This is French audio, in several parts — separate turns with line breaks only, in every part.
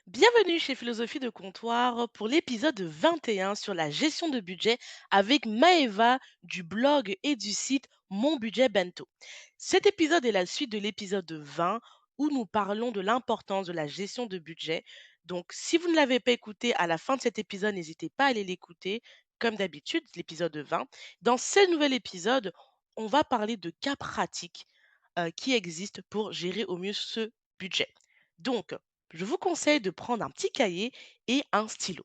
Bienvenue chez Philosophie de Comptoir pour l'épisode 21 sur la gestion de budget avec Maeva du blog et du site Mon Budget Bento. Cet épisode est la suite de l'épisode 20 où nous parlons de l'importance de la gestion de budget. Donc, si vous ne l'avez pas écouté à la fin de cet épisode, n'hésitez pas à aller l'écouter, comme d'habitude, l'épisode 20. Dans ce nouvel épisode, on va parler de cas pratiques qui existent pour gérer au mieux ce budget. Donc, je vous conseille de prendre un petit cahier et un stylo.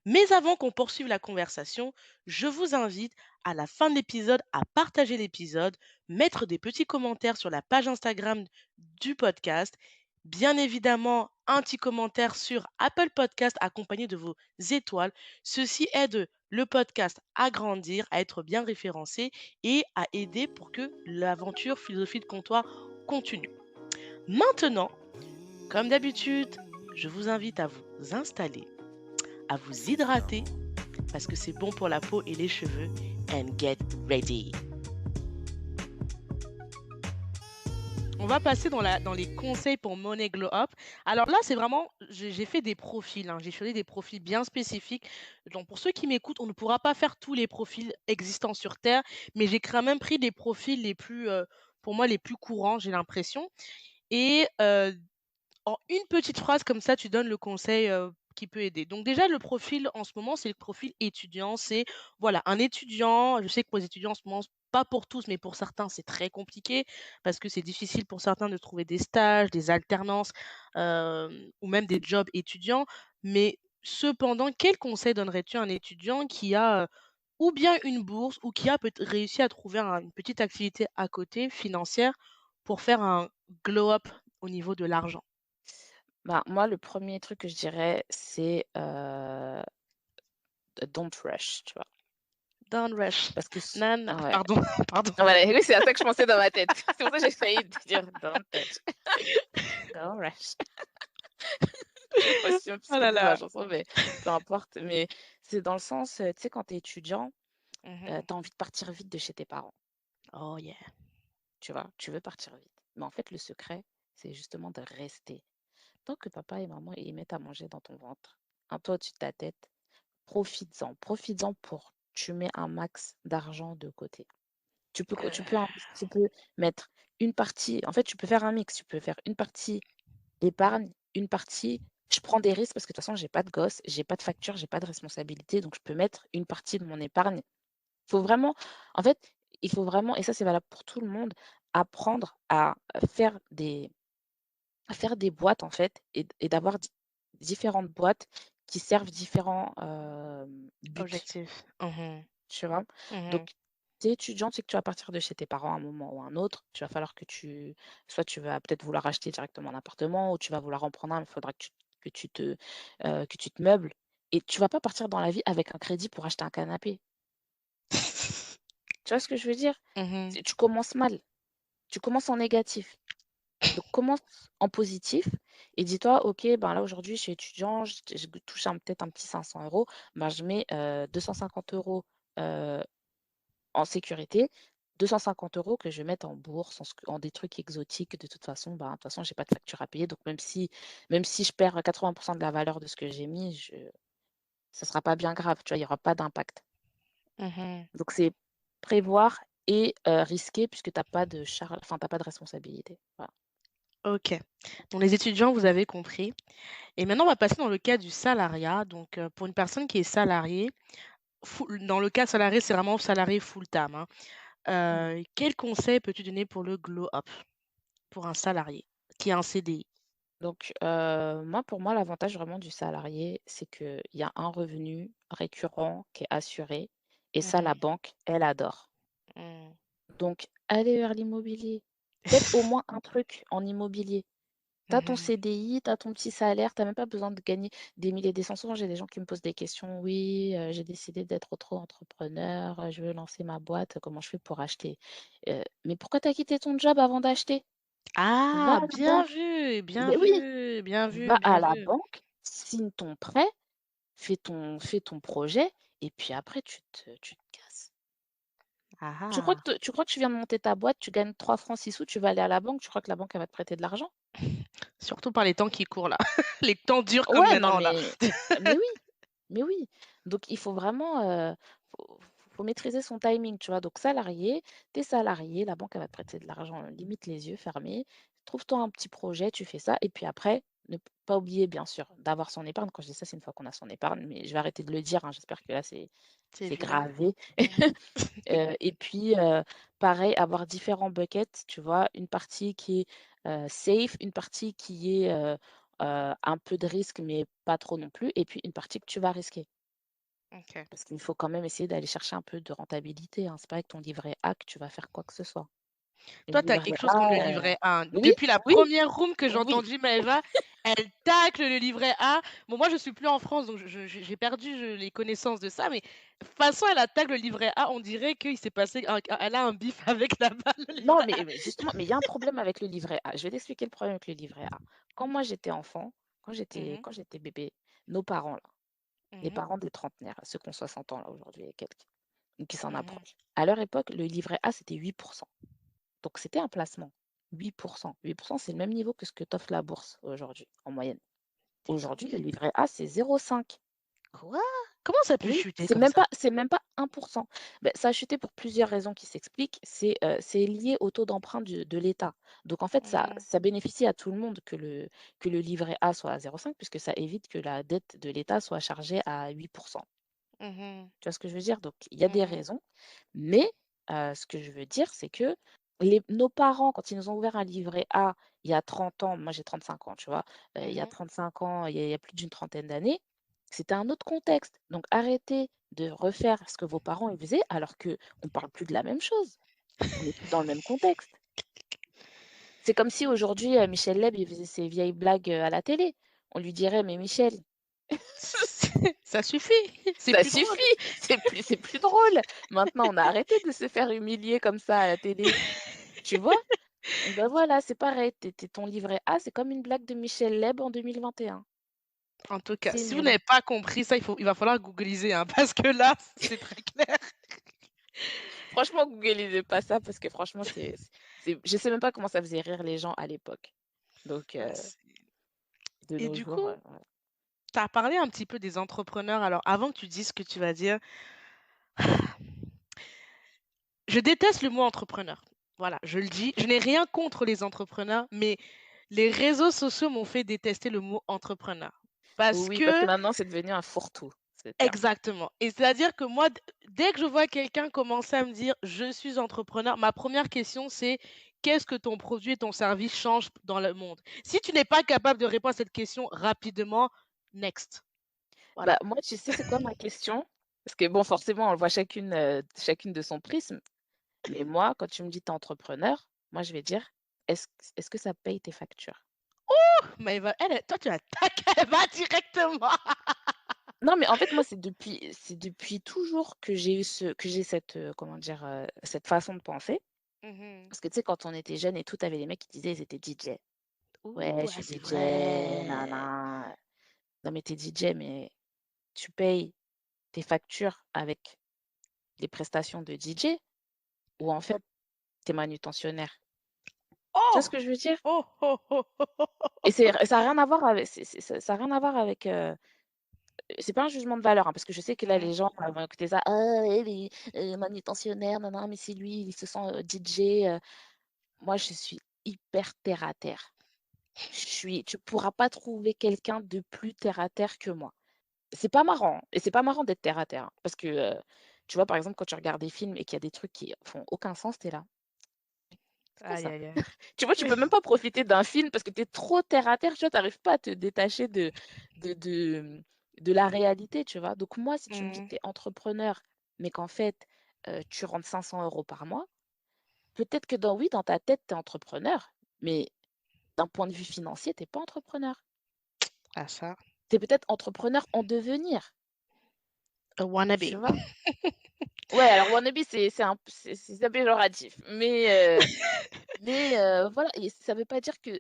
Mais avant qu'on poursuive la conversation, je vous invite à la fin de l'épisode à partager l'épisode, mettre des petits commentaires sur la page Instagram du podcast, bien évidemment un petit commentaire sur Apple Podcast accompagné de vos étoiles. Ceci aide le podcast à grandir, à être bien référencé et à aider pour que l'aventure philosophie de comptoir continue. Maintenant, comme d'habitude, je vous invite à vous installer, à vous hydrater, parce que c'est bon pour la peau et les cheveux. And get ready. On va passer dans les conseils pour Money Glow Up. Alors là, c'est vraiment, j'ai fait des profils, hein, j'ai choisi des profils bien spécifiques. Donc pour ceux qui m'écoutent, on ne pourra pas faire tous les profils existants sur Terre, mais j'ai quand même pris des profils les plus, pour moi, les plus courants, j'ai l'impression. Et en une petite phrase comme ça, tu donnes le conseil, qui peut aider. Donc déjà, le profil en ce moment, c'est le profil étudiant. C'est voilà, un étudiant, je sais que pour les étudiants en ce moment, pas pour tous, mais pour certains, c'est très compliqué parce que c'est difficile pour certains de trouver des stages, des alternances, ou même des jobs étudiants. Mais cependant, quel conseil donnerais-tu à un étudiant qui a, ou bien une bourse ou qui a peut réussi à trouver une petite activité à côté financière pour faire un glow up au niveau de l'argent?
Bah, moi, le premier truc que je dirais, c'est, don't rush, tu vois?
Don't rush.
Parce que ouais.
Pardon, pardon.
Voilà, oui, c'est à ça que je pensais dans ma tête. C'est pour ça que j'ai failli te dire: «Don't touch, don't rush». Je sais pas si on
Oh
puisse
là
de ma
là.
chanson, mais peu importe. Mais c'est dans le sens, tu sais, quand tu es étudiant,
Mmh.
tu as envie de partir vite de chez tes parents,
Oh yeah.
tu vois? Tu veux partir vite. Mais en fait, le secret, c'est justement de rester. Tant que papa et maman, ils mettent à manger dans ton ventre, un toit au-dessus de ta tête, profites-en. Profites-en pour tu mets un max d'argent de côté. Tu peux mettre une partie en fait, tu peux faire un mix. Tu peux faire une partie épargne, une partie je prends des risques parce que de toute façon, j'ai pas de gosse, j'ai pas de facture, j'ai pas de responsabilité, donc je peux mettre une partie de mon épargne. Faut vraiment en fait, il faut vraiment et ça, c'est valable pour tout le monde, apprendre à faire des boîtes, en fait et d'avoir différentes boîtes qui servent différents, buts.
Objectif. Mmh.
Tu vois?
Mmh.
Donc, tu es étudiant, tu sais que tu vas partir de chez tes parents à un moment ou à un autre. Tu va falloir que soit tu vas peut-être vouloir acheter directement un appartement ou tu vas vouloir en prendre un, il faudra que tu te meubles et tu vas pas partir dans la vie avec un crédit pour acheter un canapé. Tu vois ce que je veux dire?
Mmh.
Tu commences mal, tu commences en négatif. Donc commence en positif et dis-toi: «OK, ben, là, aujourd'hui, je suis étudiant, je touche peut-être un petit 500 €, ben, je mets, 250 €, en sécurité, 250 € que je vais mettre en bourse, en des trucs exotiques. De toute façon, bah, de toute façon, j'ai pas de facture à payer, donc même si je perds 80 de la valeur de ce que j'ai mis, ça sera pas bien grave, tu vois? Il y aura pas d'impact.
Mmh.
Donc c'est prévoir et risquer puisque tu pas de responsabilité. Voilà.
OK. Donc les étudiants, vous avez compris et maintenant on va passer dans le cas du salariat. Donc, pour une personne qui est salariée, dans le cas salarié, c'est vraiment salarié full time, hein.
Mmh.
Quel conseil peux-tu donner pour le glow up, pour un salarié qui a un CDI?
Donc pour moi, l'avantage vraiment du salarié, c'est qu'il y a un revenu récurrent qui est assuré et ça, la
Mmh.
banque, elle adore.
Mmh.
Donc, aller vers l'immobilier. Faites au moins un truc en immobilier. Tu as ton
Mmh.
CDI, tu as ton petit salaire, tu as même pas besoin de gagner des milliers et des cents. Souvent, j'ai des gens qui me posent des questions. Oui, j'ai décidé d'être auto-entrepreneur, je veux lancer ma boîte, comment je fais pour acheter? Mais pourquoi tu as quitté ton job avant d'acheter? Va
Ah!
à la
Bien
banque.
vu, bien
Mais oui,
vu, bien vu,
va à
bien
la
vu.
banque, signe ton prêt, fais ton projet et puis après tu te casses.
Ah ah.
Tu crois que tu viens de monter ta boîte, tu gagnes 3 francs 6 sous, tu vas aller à la banque, tu crois que la banque, elle va te prêter de l'argent?
Surtout par les temps qui courent là. Les temps durs comme
Ouais, non,
maintenant là.
mais oui, mais oui. Donc il faut vraiment, faut maîtriser son timing, tu vois? Donc salarié, tu es salarié, la banque, elle va te prêter de l'argent, limite les yeux fermés. Trouve-toi un petit projet, tu fais ça et puis après, ne pas oublier bien sûr d'avoir son épargne. Quand je dis ça, c'est une fois qu'on a son épargne, mais je vais arrêter de le dire, hein, j'espère que là
C'est
c'est
évident.
gravé.
Mmh.
Et puis, pareil, avoir différents buckets, tu vois? Une partie qui est, safe, une partie qui est, un peu de risque, mais pas trop non plus, et puis une partie que tu vas risquer.
OK.
Parce qu'il faut quand même essayer d'aller chercher un peu de rentabilité, hein. C'est pas avec ton livret A que tu vas faire quoi que ce soit. Le
Toi, tu as
livret
quelque chose contre le
A,
livret A, hein.
oui,
Depuis la
oui,
première room que j'ai
oui.
entendue Maëva, elle tacle le livret A. Bon, moi, je suis plus en France, donc j'ai perdu les connaissances de ça, mais façon, elle attaque le livret A, on dirait qu'il s'est passé un elle a un bif avec là-bas, le
Non,
livret A.
mais justement, mais il y a un problème avec le livret A. Je vais t'expliquer le problème avec le livret A. Quand moi j'étais enfant,
Mmh.
quand j'étais bébé, nos parents là, les
Mmh.
parents des trentenaires, ceux qui ont 60 ans là aujourd'hui et quelques, ou qui s'en
Mmh.
approchent. À leur époque, le livret A, c'était 8%. Donc c'était un placement. 8%. 8%, c'est le même niveau que ce que t'offre la bourse aujourd'hui, en moyenne.
Dis
Aujourd'hui,
donc.
le livret A, c'est 0,5.
Quoi? Comment ça peut
Oui,
chuter comme ça?
c'est même pas 1%. Beh, ça a chuté pour plusieurs raisons qui s'expliquent. C'est lié au taux d'emprunt de l'État. Donc en fait,
Mmh.
ça bénéficie à tout le monde que le livret A soit à 0,5 puisque ça évite que la dette de l'État soit chargée à 8%.
Mmh.
Tu vois ce que je veux dire? Donc il y a des
Mmh.
raisons, mais ce que je veux dire, c'est que nos parents, quand ils nous ont ouvert un livret A il y a 30 ans, moi j'ai 35 ans, tu vois? Il y a
Mmh.
35 ans, il y a plus d'une trentaine d'années, c'était un autre contexte. Donc arrêtez de refaire ce que vos parents ils faisaient alors qu'on ne parle plus de la même chose. On n'est plus dans le même contexte. C'est comme si aujourd'hui, Michel Leb, il faisait ses vieilles blagues, à la télé. On lui dirait: «Mais Michel,
Ça suffit, c'est
ça
plus drôle.
suffit, c'est plus drôle. Maintenant, on a arrêté de se faire humilier comme ça à la télé, tu vois? Ben voilà, c'est pareil, tu ton livret A, c'est comme une blague de Michel Leb en 2021.
En tout cas,
C'est
si vous
nul.
n'avez pas compris ça, il va falloir googliser, hein, parce que là, c'est très clair.
Franchement, googlisez pas ça parce que franchement, je sais même pas comment ça faisait rire les gens à l'époque. Donc
Ouais, c'est
de
et
nos
du
jours,
coup,
voilà.
tu as parlé un petit peu des entrepreneurs. Alors, avant que tu dises ce que tu vas dire, je déteste le mot entrepreneur. Voilà, je le dis. Je n'ai rien contre les entrepreneurs, mais les réseaux sociaux m'ont fait détester le mot entrepreneur. Parce
Oui, parce que
que
maintenant, c'est devenu un fourre-tout, ce terme.
exactement. Et c'est-à-dire que moi, dès que je vois quelqu'un commencer à me dire: «Je suis entrepreneur», ma première question, c'est: «Qu'est-ce que ton produit et ton service changent dans le monde?» Si tu n'es pas capable de répondre à cette question rapidement, next.
Bah,
Voilà.
moi, tu sais, c'est quoi ma question? Parce que bon, forcément, on le voit chacune de son prisme. Mais moi, quand tu me dis: «Tu es entrepreneur», moi, je vais dire: «Est-ce que ça paye tes factures?»
Mais toi, tu attaques, elle va directement.
Non, mais en fait, moi, c'est depuis toujours que j'ai cette, comment dire? Cette façon de penser.
Mmh.
Parce que tu sais, quand on était jeunes et tout, tu avais les mecs qui disaient ils étaient DJ. «Ouais,
Ouh,
je
ah,
suis
c'est
DJ,
vrai.
nin Non, mais tu es DJ, mais tu payes tes factures avec les prestations de DJ ou en fait, tu es manutentionnaire? Tu vois ce
Oh!
que je veux dire?
Oh, oh, oh, oh, oh,
Et
oh.
ça a rien à voir avec ça a rien à voir avec, c'est pas un jugement de valeur, hein, parce que je sais que là,
Mmh.
les gens, vont écouter ça: «Ah ouais, mais manutentionnaire, nin nin, mais c'est lui, il se sent, DJ». Moi, je suis hyper terre à terre. Tu pourras pas trouver quelqu'un de plus terre à terre que moi. C'est pas marrant et c'est pas marrant d'être terre à terre, hein, parce que, tu vois, par exemple, quand tu regardes des films et qu'il y a des trucs qui font aucun sens, tu es là: «C'est quoi
Aïe,
ça?»
aïe, aïe.
Tu vois, tu peux même pas profiter d'un film parce que tu es trop terre à terre, tu vois? Tu arrives pas à te détacher de de, de la réalité, tu vois? Donc moi, si tu me dis que
Mmh.
tu es entrepreneur, mais qu'en fait, tu rentres 500 € par mois, peut-être que dans ta tête, tu es entrepreneur, mais d'un point de vue financier, tu es pas entrepreneur.
Ah ça,
Tu es peut-être entrepreneur en devenir,
a wannabe.
tu vois? Ouais, alors wannabe, c'est péjoratif, voilà, et ça veut pas dire que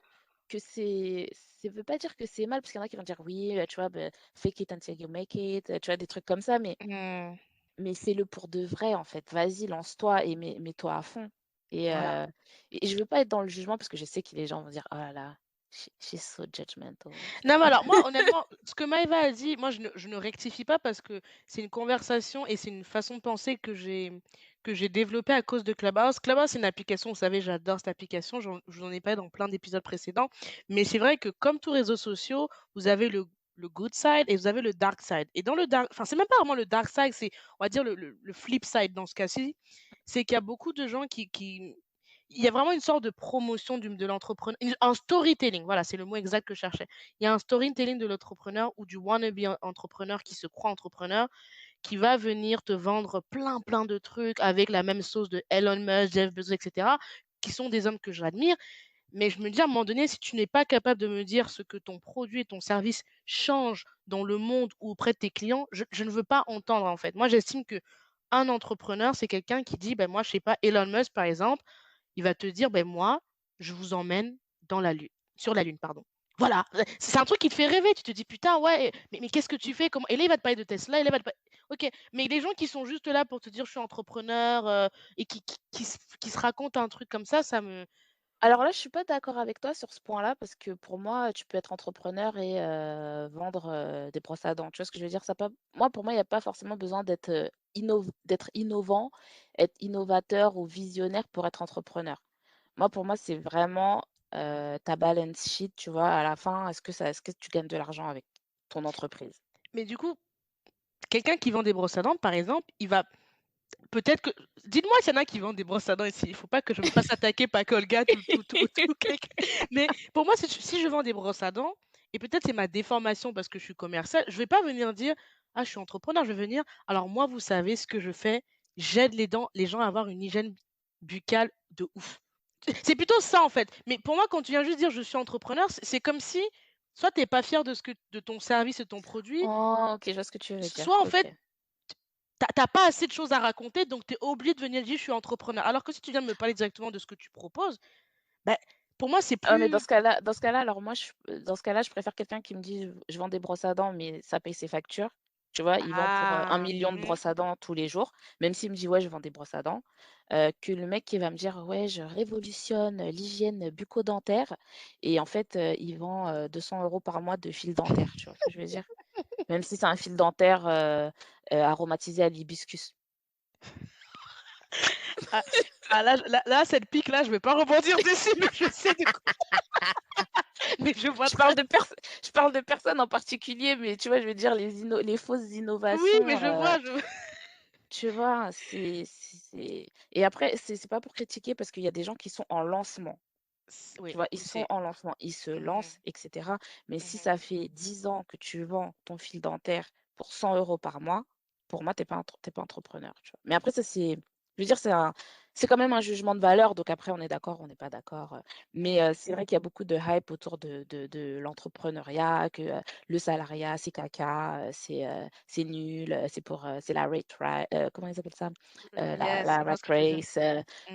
ça veut pas dire que c'est mal parce qu'il y en a qui vont dire: «Oui, tu vois, bah, fake it until you make it», tu vois? Des trucs comme ça, mais
Mmh.
mais fais-le pour de vrai, en fait. Vas-y, lance-toi et mets-toi à fond et
Voilà.
heu et je veux pas être dans le jugement parce que je sais que les gens vont dire: «Oh là là, she's so judgmental», tu
Non, mais
vois?
alors moi, honnêtement, ce que Maëva a dit, moi, je ne rectifie pas parce que c'est une conversation et c'est une façon de penser que j'ai développée à cause de Clubhouse. Clubhouse, c'est une application, vous savez, j'adore cette application, je vous en ai parlé dans plein d'épisodes précédents. Mais c'est vrai que comme tous réseaux sociaux, vous avez le good side et vous avez le dark side. Et dans le dark, enfin, c'est même pas vraiment le dark side, c'est, on va dire, le flip side dans ce cas-ci. C'est qu'il y a beaucoup de gens qui, il y a vraiment une sorte de promotion de l'entrepreneur, un storytelling, voilà, c'est le mot exact que je cherchais. Il y a un storytelling de l'entrepreneur ou du wannabe entrepreneur qui se croit entrepreneur, qui va venir te vendre plein, plein de trucs avec la même sauce de Elon Musk, Jeff Bezos, et cetera, qui sont des hommes que j'admire. Mais je me dis à un moment donné, si tu n'es pas capable de me dire ce que ton produit et ton service changent dans le monde ou auprès de tes clients, je ne veux pas entendre, en fait. Moi, j'estime que un entrepreneur, c'est quelqu'un qui dit: «Ben, moi, je sais pas, Elon Musk, par exemple, il va te dire: «Ben moi, je vous emmène dans la lune sur la lune, pardon». Voilà, c'est un truc qui te fait rêver. Tu te dis: «Putain, ouais, mais qu'est-ce que tu fais? Comment?» Et là, il va te parler de Tesla et là, il va te pa OK, mais les gens qui sont juste là pour te dire: «Je suis entrepreneur», et qui se racontent un truc comme ça me
Alors là, je suis pas d'accord avec toi sur ce point-là parce que pour moi, tu peux être entrepreneur et vendre, des brosses à dents. Tu vois ce que je veux dire? Ça pas moi, pour moi, il y a pas forcément besoin d'être innovant, être innovateur ou visionnaire pour être entrepreneur. Moi, pour moi, c'est vraiment, ta balance sheet, tu vois? À la fin, est-ce que tu gagnes de l'argent avec ton entreprise?
mais du coup, quelqu'un qui vend des brosses à dents, par exemple, il va peut-être que dites-moi s'il y en a qui vendent des brosses à dents ici. Il faut pas que je me fasse attaquer par Colgate ou quelqu'un. Mais pour moi, si je vends des brosses à dents et peut-être c'est ma déformation parce que je suis commerciale, je vais pas venir dire: «Ah, je suis entrepreneur», je vais venir: «Alors moi, vous savez ce que je fais, j'aide les gens à avoir une hygiène buccale de ouf». C'est plutôt ça, en fait. Mais pour moi, quand tu viens juste dire: «Je suis entrepreneur», c'est comme si soit tu es pas fier de ton service et ton produit,
Oh, OK, je vois ce que tu veux dire.
soit en
OK.
fait tu as pas assez de choses à raconter, donc tu es obligé de venir dire: «Je suis entrepreneur». Alors que si tu viens de me parler directement de ce que tu proposes, bah, pour moi, c'est
Ah mais
plus
dans ce cas-là, alors moi dans ce cas-là, je préfère quelqu'un qui me dit: «Je vends des brosses à dents», mais ça paye ses factures. Tu vois? Il vend pour, 1
ah!
000 de
Mmh.
brosses à dents tous les jours, même s'il me dit: «Ouais, je vends des brosses à dents», que le mec qui va me dire: «Ouais, je révolutionne, l'hygiène bucco-dentaire» et en fait, il vend, 200 € par mois de fil dentaire. Tu vois ce que je veux dire? Même si c'est un fil dentaire, aromatisé à l'hibiscus.
Ah là, cette pique-là, je vais pas rebondir dessus, mais je sais de quoi mais je vois
Je
très
parle de perso je parle de personne en particulier, mais tu vois, je veux dire les fausses
oui, mais
innovations,
je vois, je
tu vois? C'est et après, c'est pas pour critiquer parce qu'il y a des gens qui sont en lancement, tu
oui,
vois? Ils sont
aussi.
en lancement, ils se
Mmh
lancent et cetera, mais si
mh.
ça fait 10 ans que tu vends ton fil dentaire pour 100 € par mois, pour moi, tu pas entrepreneur, tu vois? Mais après ça, je veux dire, c'est quand même un jugement de valeur, donc après on est d'accord, on n'est pas d'accord, mais
Mmh.
c'est vrai qu'il y a beaucoup de hype autour de l'entrepreneuriat, que, le salariat, c'est caca, c'est nul, c'est la comment ils appellent ça?
Yes,
La
je vois
rat
ce que tu veux dire.
race,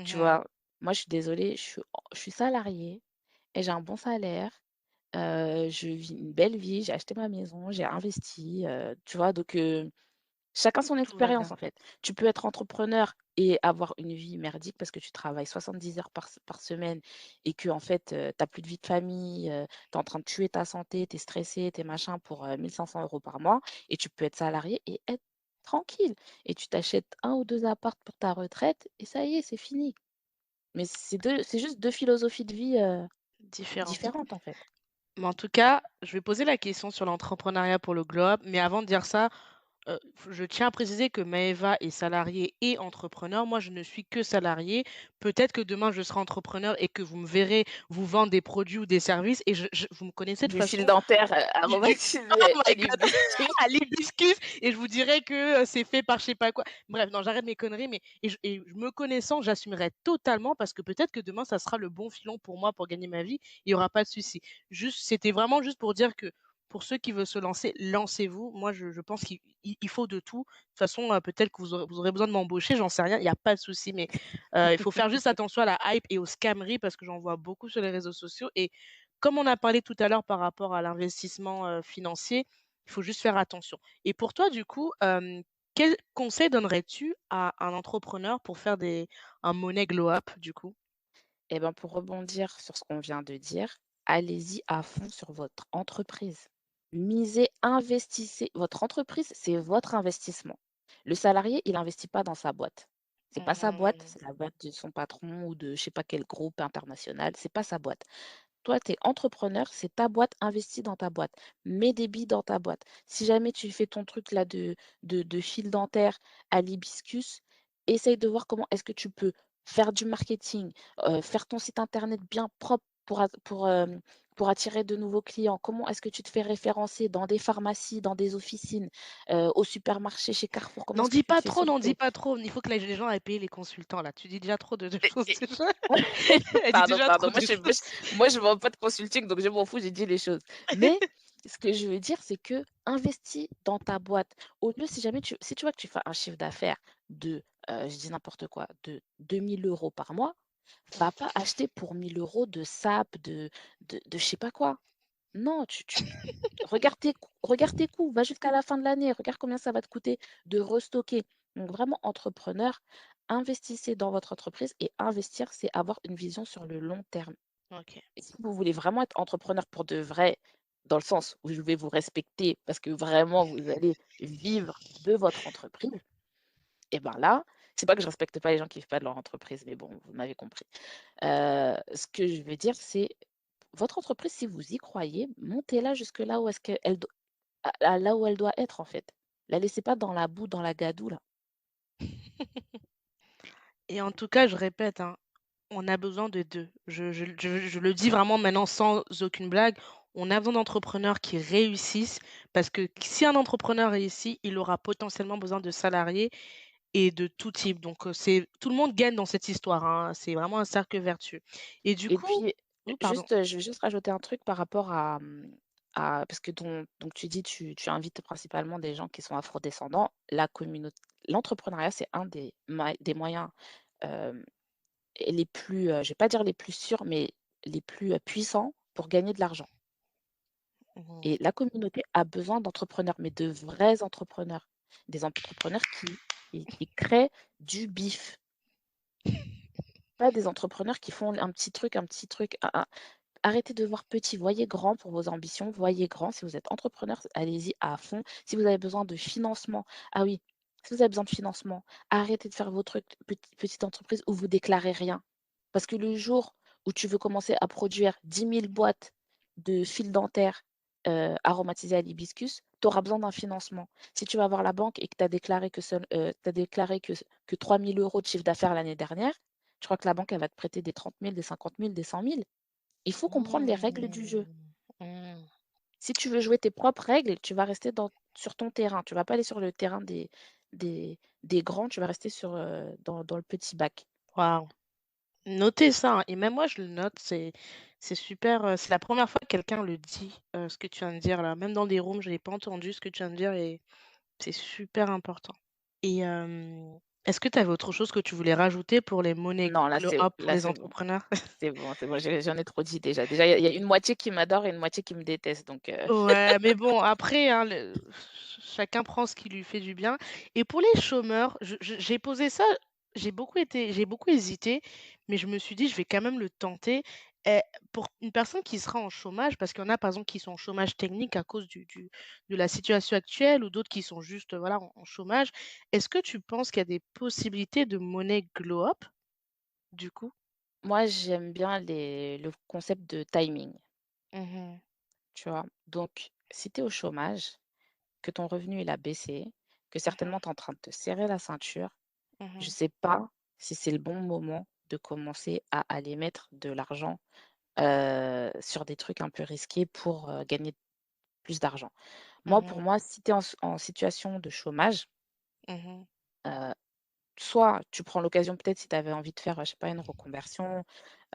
tu
Mmh.
vois? Moi, je suis désolée, je suis salariée et j'ai un bon salaire, je vis une belle vie, j'ai acheté ma maison, j'ai investi, tu vois? Donc chacun son
Tout va
expérience,
bien.
en fait. Tu peux être entrepreneur et avoir une vie merdique parce que tu travailles 70 heures par semaine et que en fait, tu as plus de vie de famille, tu es en train de tuer ta santé, tu es stressé, tu es machin pour, 1 500 € par mois et tu peux être salarié et être tranquille et tu t'achètes un ou 2 apparts pour ta retraite et ça y est, c'est fini. Mais c'est juste 2 philosophies de vie,
Différente.
différentes, en fait.
Mais en tout cas, je vais poser la question sur l'entrepreneuriat pour le globe, mais avant de dire ça, je tiens à préciser que Maëva est salariée et entrepreneur. Moi, je ne suis que salariée. Peut-être que demain, je serai entrepreneur et que vous me verrez vous vendre des produits ou des services et vous me connaissez de toute
Du fil
façon,
dentaire,
du
aromatisé
oh
à
my god,
l'hibiscus.
à l'hibiscus et je vous dirais que, c'est fait par je sais pas quoi. Bref, non, j'arrête mes conneries, mais je me connaissant, j'assumerai totalement parce que peut-être que demain, ça sera le bon filon pour moi pour gagner ma vie, il y aura pas de souci. Juste c'était vraiment juste pour dire que pour ceux qui veulent se lancer, lancez-vous. Moi, je pense qu'il faut de tout. De toute façon, peut-être que vous aurez besoin de m'embaucher, j'en sais rien, il y a pas de souci, mais il faut faire juste attention à la hype et aux scammeries parce que j'en vois beaucoup sur les réseaux sociaux et comme on a parlé tout à l'heure par rapport à l'investissement, financier, il faut juste faire attention et pour toi, du coup, quel conseil donnerais-tu à un entrepreneur pour faire un money glow up du coup?
Et ben, pour rebondir sur ce qu'on vient de dire, allez-y à fond sur votre entreprise. Misez, investissez. Votre entreprise, c'est votre investissement. Le salarié, il investit pas dans sa boîte. C'est pas sa boîte,
Mmh.
c'est la boîte de son patron ou de je sais pas quel groupe international, c'est pas sa boîte. Toi, tu es entrepreneur, c'est ta boîte, investis dans ta boîte. Mets des billes dans ta boîte. Si jamais tu fais ton truc là de fil dentaire à l'hibiscus, essaye de voir comment est-ce que tu peux faire du marketing, faire ton site internet bien propre pour attirer de nouveaux clients. Comment est-ce que tu te fais référencer dans des pharmacies, dans des officines, au supermarché, chez Carrefour? Comment
N'en
est-ce que
dis
tu te
pas
fais
trop, n'en dis
sourcer?
pas trop. Il faut que les gens aillent payer les consultants là. Tu dis déjà trop de
Et
choses
et
déjà. Elle dit
pardon,
déjà
pardon,
trop de choses.
moi je vends pas de consulting, donc je m'en fous, j'ai dit les choses. Mais ce que je veux dire, c'est que investis dans ta boîte. Au lieu si jamais tu si tu vois que tu fais un chiffre d'affaires de, je dis n'importe quoi, de 2 000 € par mois, va pas acheter pour 1 000 € de sap, de je sais pas quoi. Non, tu regarde tes coûts, va jusqu'à la fin de l'année, regarde combien ça va te coûter de restocker. Donc vraiment entrepreneur, investissez dans votre entreprise et investir, c'est avoir une vision sur le long terme.
OK.
Et si vous voulez vraiment être entrepreneur pour de vrai, dans le sens où je vais vous respecter parce que vraiment vous allez vivre de votre entreprise, et ben là, c'est pas que je respecte pas les gens qui vivent pas de leur entreprise, mais bon, vous m'avez compris. Ce que je veux dire, c'est votre entreprise, si vous y croyez, montez-la jusque là où est-ce qu'elle do à là où elle doit être, en fait. La laissez pas dans la boue, dans la gadoue, là.
Et en tout cas, je répète, hein, on a besoin de 2. Je le dis vraiment maintenant sans aucune blague, on a besoin d'entrepreneurs qui réussissent parce que si un entrepreneur réussit, il aura potentiellement besoin de salariés et de tout type. Donc, c'est tout le monde gagne dans cette histoire, hein. C'est vraiment un cercle vertueux. Et du
Et
coup
puis,
oui, pardon.
juste, je vais juste rajouter un truc par rapport à parce que donc tu dis tu invites principalement des gens qui sont afrodescendants. L'entrepreneuriat, c'est un des moyens, hem, et les plus, je vais pas dire les plus sûrs, mais les plus, puissants pour gagner de l'argent.
Mmh.
Et la communauté a besoin d'entrepreneurs, mais de vrais entrepreneurs. Des entrepreneurs qui créent du bif. Pas des entrepreneurs qui font un petit truc. Arrêtez de voir petit, voyez grand pour vos ambitions, voyez grand. Si vous êtes entrepreneur, allez-y à fond. Si vous avez besoin de financement, ah oui, si vous avez besoin de financement, arrêtez de faire vos trucs petite entreprise où vous déclarez rien. Parce que le jour où tu veux commencer à produire 10 000 boîtes de fils dentaires aromatisés à l'hibiscus, tu auras besoin d'un financement. Si tu vas voir la banque et que tu as déclaré que 3 000 € de chiffre d'affaires l'année dernière, je crois que la banque, elle va te prêter des 30 000, des 50 000, des 100 000. Il faut comprendre les règles du jeu.
Mmh. Mmh.
Si tu veux jouer tes propres règles, tu vas rester sur ton terrain. Tu vas pas aller sur le terrain des grands, tu vas rester dans le petit bac.
Waouh! Notez ça, hein, et même moi je le note, c'est super, c'est la première fois que quelqu'un le dit, ce que tu viens de dire là. Même dans des rooms, je l'ai pas entendu ce que tu viens de dire et c'est super important. Et est-ce que tu avais autre chose que tu voulais rajouter pour les monnaies
Non,
glow up pour
là,
les
c'est bon.
entrepreneurs?
C'est bon, j'en ai trop dit déjà. Déjà, il y a une moitié qui m'adore et une moitié qui me déteste, donc
Ouais, mais bon, après, hein, chacun prend ce qui lui fait du bien. Et pour les chômeurs, j'ai posé ça, j'ai beaucoup hésité, mais je me suis dit: «Je vais quand même le tenter». Et pour une personne qui sera en chômage, parce qu'il y en a, par exemple, qui sont en chômage technique à cause de la situation actuelle ou d'autres qui sont juste, voilà, en chômage. Est-ce que tu penses qu'il y a des possibilités de monnaie glow up, du coup?
moi, j'aime bien le concept de timing,
Mmh.
tu vois? Donc si tu es au chômage, que ton revenu il a baissé, que
Mmh.
certainement tu es en train de te serrer la ceinture. Je
Mmh.
sais pas si c'est le bon moment de commencer à aller mettre de l'argent, sur des trucs un peu risqués pour, gagner plus d'argent. Moi, pour
Mmh.
moi, si tu es en situation de chômage,
Mmh.
heu, soit tu prends l'occasion peut-être si tu avais envie de faire, je sais pas, une reconversion,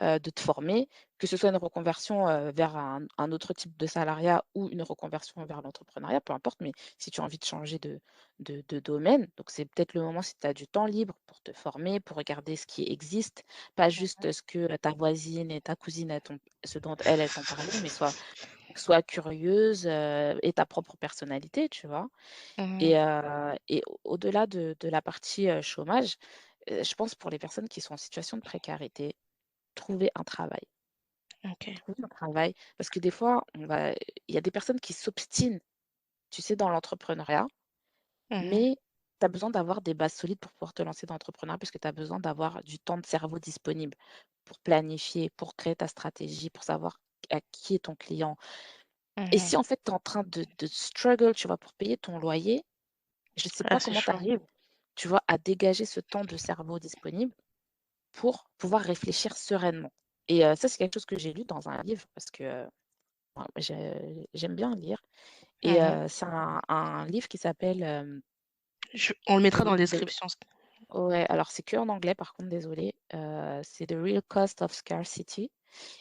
de te former, que ce soit une reconversion, vers un autre type de salariat ou une reconversion vers l'entrepreneuriat, peu importe, mais si tu as envie de changer de domaine, donc c'est peut-être le moment si tu as du temps libre pour te former, pour regarder ce qui existe, pas juste ce que ta voisine et ta cousine elles ce dont elles t'ont parlé, mais soit sois curieuse, aie ta propre personnalité, tu vois?
Mmh.
Et au-delà de la partie, chômage, je pense pour les personnes qui sont en situation de précarité, trouver un travail.
OK.
Trouver un travail parce que des fois, il y a des personnes qui s'obstinent, tu sais, dans l'entrepreneuriat,
Mmh.
mais tu as besoin d'avoir des bases solides pour pouvoir te lancer dans l'entrepreneuriat parce que tu as besoin d'avoir du temps de cerveau disponible pour planifier, pour créer ta stratégie, pour savoir à qui est ton client. Et
Mmh.
si en fait, tu es en train de struggle, tu vois, pour payer ton loyer, je ne sais
Ah,
pas
c'est
comment tu
chaud.
arrives, tu vois, à dégager ce temps de cerveau disponible pour pouvoir réfléchir sereinement. Et ça, c'est quelque chose que j'ai lu dans un livre parce que, ouais, j'aime bien lire et
Mmh.
c'est un livre qui s'appelle,
On le mettra dans
The
la
The
description.
ouais, alors c'est que en anglais par contre, désolée, c'est The Real Cost of Scarcity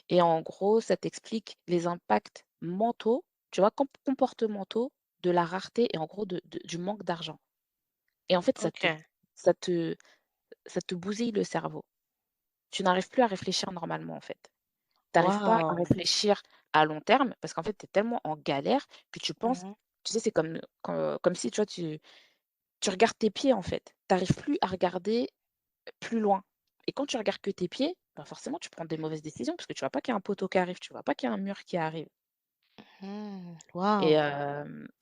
et en gros, ça t'explique les impacts mentaux, tu vois, comportementaux de la rareté et en gros du manque d'argent et en fait,
OK.
ça te ça te bousille le cerveau. Tu n'arrives plus à réfléchir normalement, en fait. Tu arrives pas à
Waouh!
réfléchir à long terme parce qu'en fait, tu es tellement en galère que tu penses
Mmh.
tu sais, c'est comme si, tu vois, tu regardes tes pieds, en fait. Tu arrives plus à regarder plus loin et quand tu regardes que tes pieds, bah, forcément, tu prends des mauvaises décisions parce que tu vois pas qu'il y a un poteau qui arrive, tu vois pas qu'il y a un mur qui arrive
Mmh.
et
Waouh!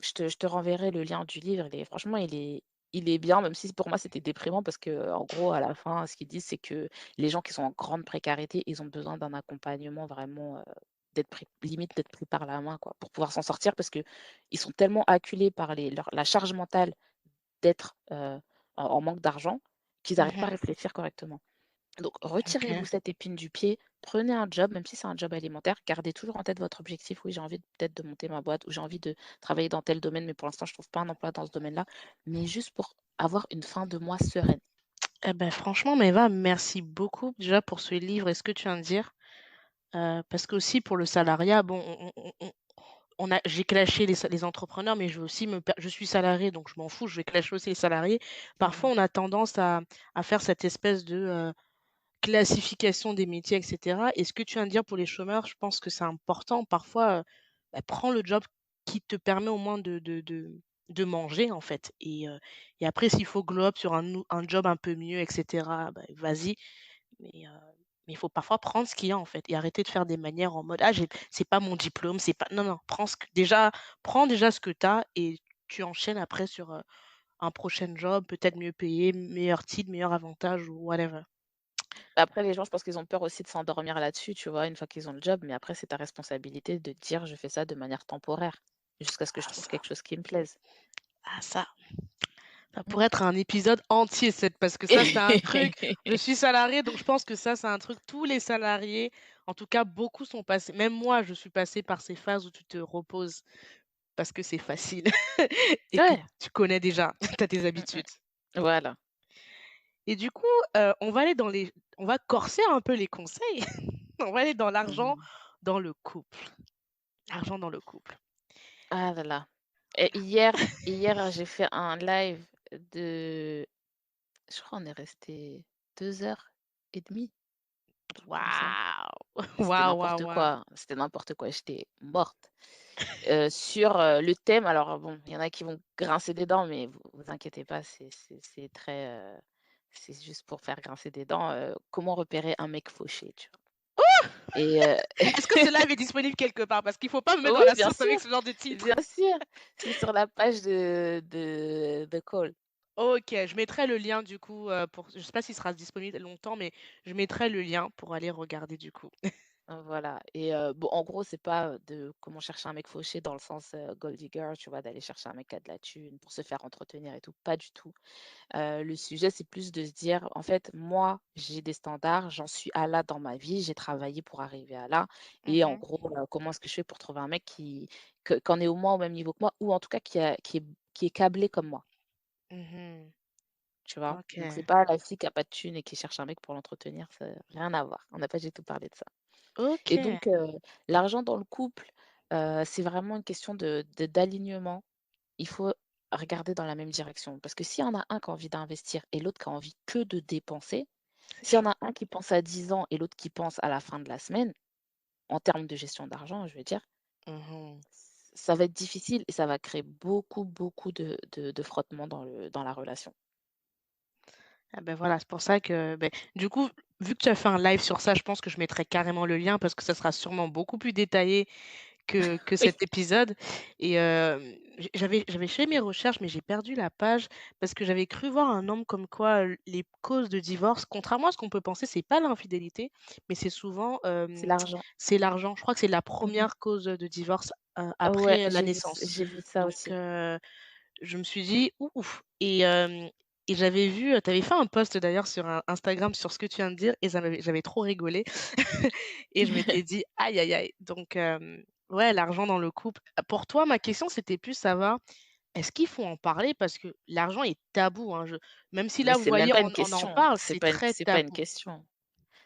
je te renverrai le lien du livre. Franchement, il est bien, même si pour moi, c'était déprimant parce que en gros, à la fin, ce qu'ils disent, c'est que les gens qui sont en grande précarité, ils ont besoin d'un accompagnement vraiment, d'être pris limite d'être pris par la main, quoi, pour pouvoir s'en sortir parce que ils sont tellement acculés par la charge mentale d'être, en manque d'argent qu'ils n'arrivent pas à
Mmh.
réfléchir correctement. Donc retirez-vous
OK.
cette épine du pied, prenez un job, même si c'est un job alimentaire, gardez toujours en tête votre objectif. Oui, j'ai envie peut-être de monter ma boîte ou j'ai envie de travailler dans tel domaine, mais pour l'instant, je trouve pas un emploi dans ce domaine-là, mais juste pour avoir une fin de mois sereine.
Eh ben, franchement, Maëva, merci beaucoup déjà pour ce livre et ce que tu viens de dire. Parce qu'aussi pour le salariat, bon, on a j'ai clashé les entrepreneurs, mais je veux aussi je suis salariée, donc je m'en fous, je vais clasher aussi les salariés. Parfois,
Mmh.
on a tendance à faire cette espèce de, classification des métiers et cetera et ce que tu viens de dire pour les chômeurs, je pense que c'est important. Parfois, bah, prends le job qui te permet au moins de manger, en fait et après s'il faut glow up sur un job un peu mieux et cetera, bah, vas-y, mais il faut parfois prendre ce qu'il y a, en fait et arrêter de faire des manières en mode: «Ah c'est pas mon diplôme, c'est pas» non, non, prends déjà ce que tu as et tu enchaînes après sur, un prochain job, peut-être mieux payé, meilleur titre, meilleur avantage ou whatever.
Après les gens, je pense qu'ils ont peur aussi de s'endormir là-dessus, tu vois? Une fois qu'ils ont le job, mais après c'est ta responsabilité de dire: «Je fais ça de manière temporaire, jusqu'à ce que je
Ah
trouve
ça,
quelque chose qui me plaise».
ça
Mmh.
pourrait être un épisode entier parce que ça, c'est un truc je suis salariée, donc je pense que ça, c'est un truc tous les salariés, en tout cas beaucoup sont passés même moi, je suis passée par ces phases où tu te reposes parce que c'est facile et que
Ouais.
tu connais déjà, tu as tes
Mmh
habitudes
mh. Voilà.
et du coup, on va corser un peu les conseils. On va aller dans l'argent
Mmh.
dans le couple. L'argent dans le couple.
Ah là là. Et hier, j'ai fait un live de je crois on est resté 2 heures et demie, un truc comme ça.
Waouh! Waouh, waouh, waouh.
C'était n'importe quoi, j'étais morte. Sur, le thème alors bon, il y en a qui vont grincer des dents, mais vous inquiétez pas, c'est très, c'est juste pour faire grincer des dents, comment repérer un mec fauché, tu vois? Et
Est-ce que ce live est disponible quelque part? Parce qu'il faut pas me mettre
oui,
dans la
bien
sauce
sûr,
avec ce genre de titre.
bien sûr, c'est sur la page de Call.
OK, je mettrai le lien du coup, pour je sais pas s'il sera disponible longtemps, mais je mettrai le lien pour aller regarder du coup.
Voilà et bon, en gros, c'est pas, de comment chercher un mec fauché dans le sens, gold digger, tu vois? D'aller chercher un mec qui a de la thune pour se faire entretenir et tout, pas du tout. Le sujet, c'est plus de se dire: «En fait, moi, j'ai des standards, j'en suis à là dans ma vie, j'ai travaillé pour arriver à là et en
Mmh.
gros, comment est-ce que je fais pour trouver un mec qui en est au moins au même niveau que moi ou en tout cas qui est câblé comme moi?»
Mmh.
Tu vois? Donc c'est
OK.
pas la fille qui a pas de thune et qui cherche un mec pour l'entretenir, ça rien à voir. On n'a pas du tout parlé de ça. Et
OK.
donc l'argent dans le couple, c'est vraiment une question d'alignement. Il faut regarder dans la même direction parce que s'il y en a un qui a envie d'investir et l'autre qui a envie que de dépenser,
C'est
s'il y en
chaud.
a un qui pense à 10 ans et l'autre qui pense à la fin de la semaine, en termes de gestion d'argent, je veux dire,
Mmh.
Ça va être difficile et ça va créer beaucoup, beaucoup de frottements dans la relation.
Ah ben voilà, c'est pour ça que, beh, du coup, vu que tu as fait un live sur ça, je pense que je mettrai carrément le lien parce que ça sera sûrement beaucoup plus détaillé que
Oui.
cet épisode et j'avais fait mes recherches, mais j'ai perdu la page parce que j'avais cru voir un homme comme quoi, les causes de divorce, contrairement à ce qu'on peut penser, c'est pas l'infidélité, mais c'est souvent,
C'est l'argent.
c'est l'argent. Je crois que c'est la
Mmh.
première cause, de divorce,
Ouais,
après la naissance.
j'ai vu ça
Donc
aussi.
je me suis dit: «Ouf» et j'avais vu, tu avais fait un post d'ailleurs sur Instagram sur ce que tu viens de dire et j'avais trop rigolé et je m'étais dit: «Aïe, aïe, aïe». Donc ouais, l'argent dans le couple. Pour toi, ma question, c'était plus savoir, est-ce qu'il faut en parler? Parce que l'argent est tabou, hein, même si
Mais
là, vous
c'est même
voyez,
pas une
on en
question,
parle, c'est très
c'est pas une
tabou.
question.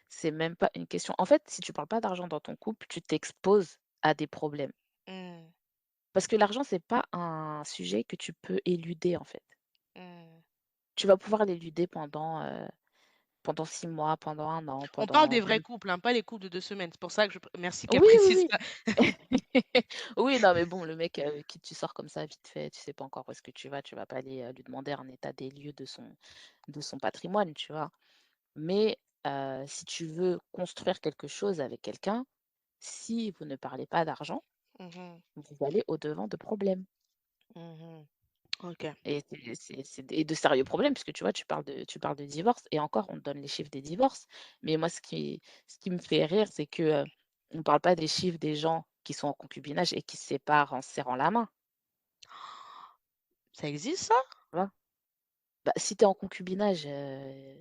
C'est même pas une question. En fait, si tu parles pas d'argent dans ton couple, tu t'exposes à des problèmes.
Mmh,
Parce que l'argent, c'est pas un sujet que tu peux éluder, en fait.
mmh.
Tu vas pouvoir l'éluder pendant 6 mois, pendant 1 an,
On parle
pendant
des vrais
même
couples, hein, pas les couples de 2 semaines. C'est pour ça que je merci qu'elle
oui, oui,
précise
oui.
ça.
Oui, non, mais bon, le mec avec qui tu sors comme ça vite fait, tu sais pas encore où est-ce que tu vas pas aller, lui demander un état des lieux de son patrimoine, tu vois? Mais si tu veux construire quelque chose avec quelqu'un, si vous ne parlez pas d'argent,
Mmh.
vous allez au-devant de problèmes
Mmh. OK.
et c'est de sérieux problèmes puisque tu vois, tu parles de divorce et encore on te donne les chiffres des divorces. Mais moi ce qui me fait rire, c'est que, on parle pas des chiffres des gens qui sont en concubinage et qui se séparent en se serrant la main,
Ça existe ça?
tu vois? Bah, si tu es en concubinage,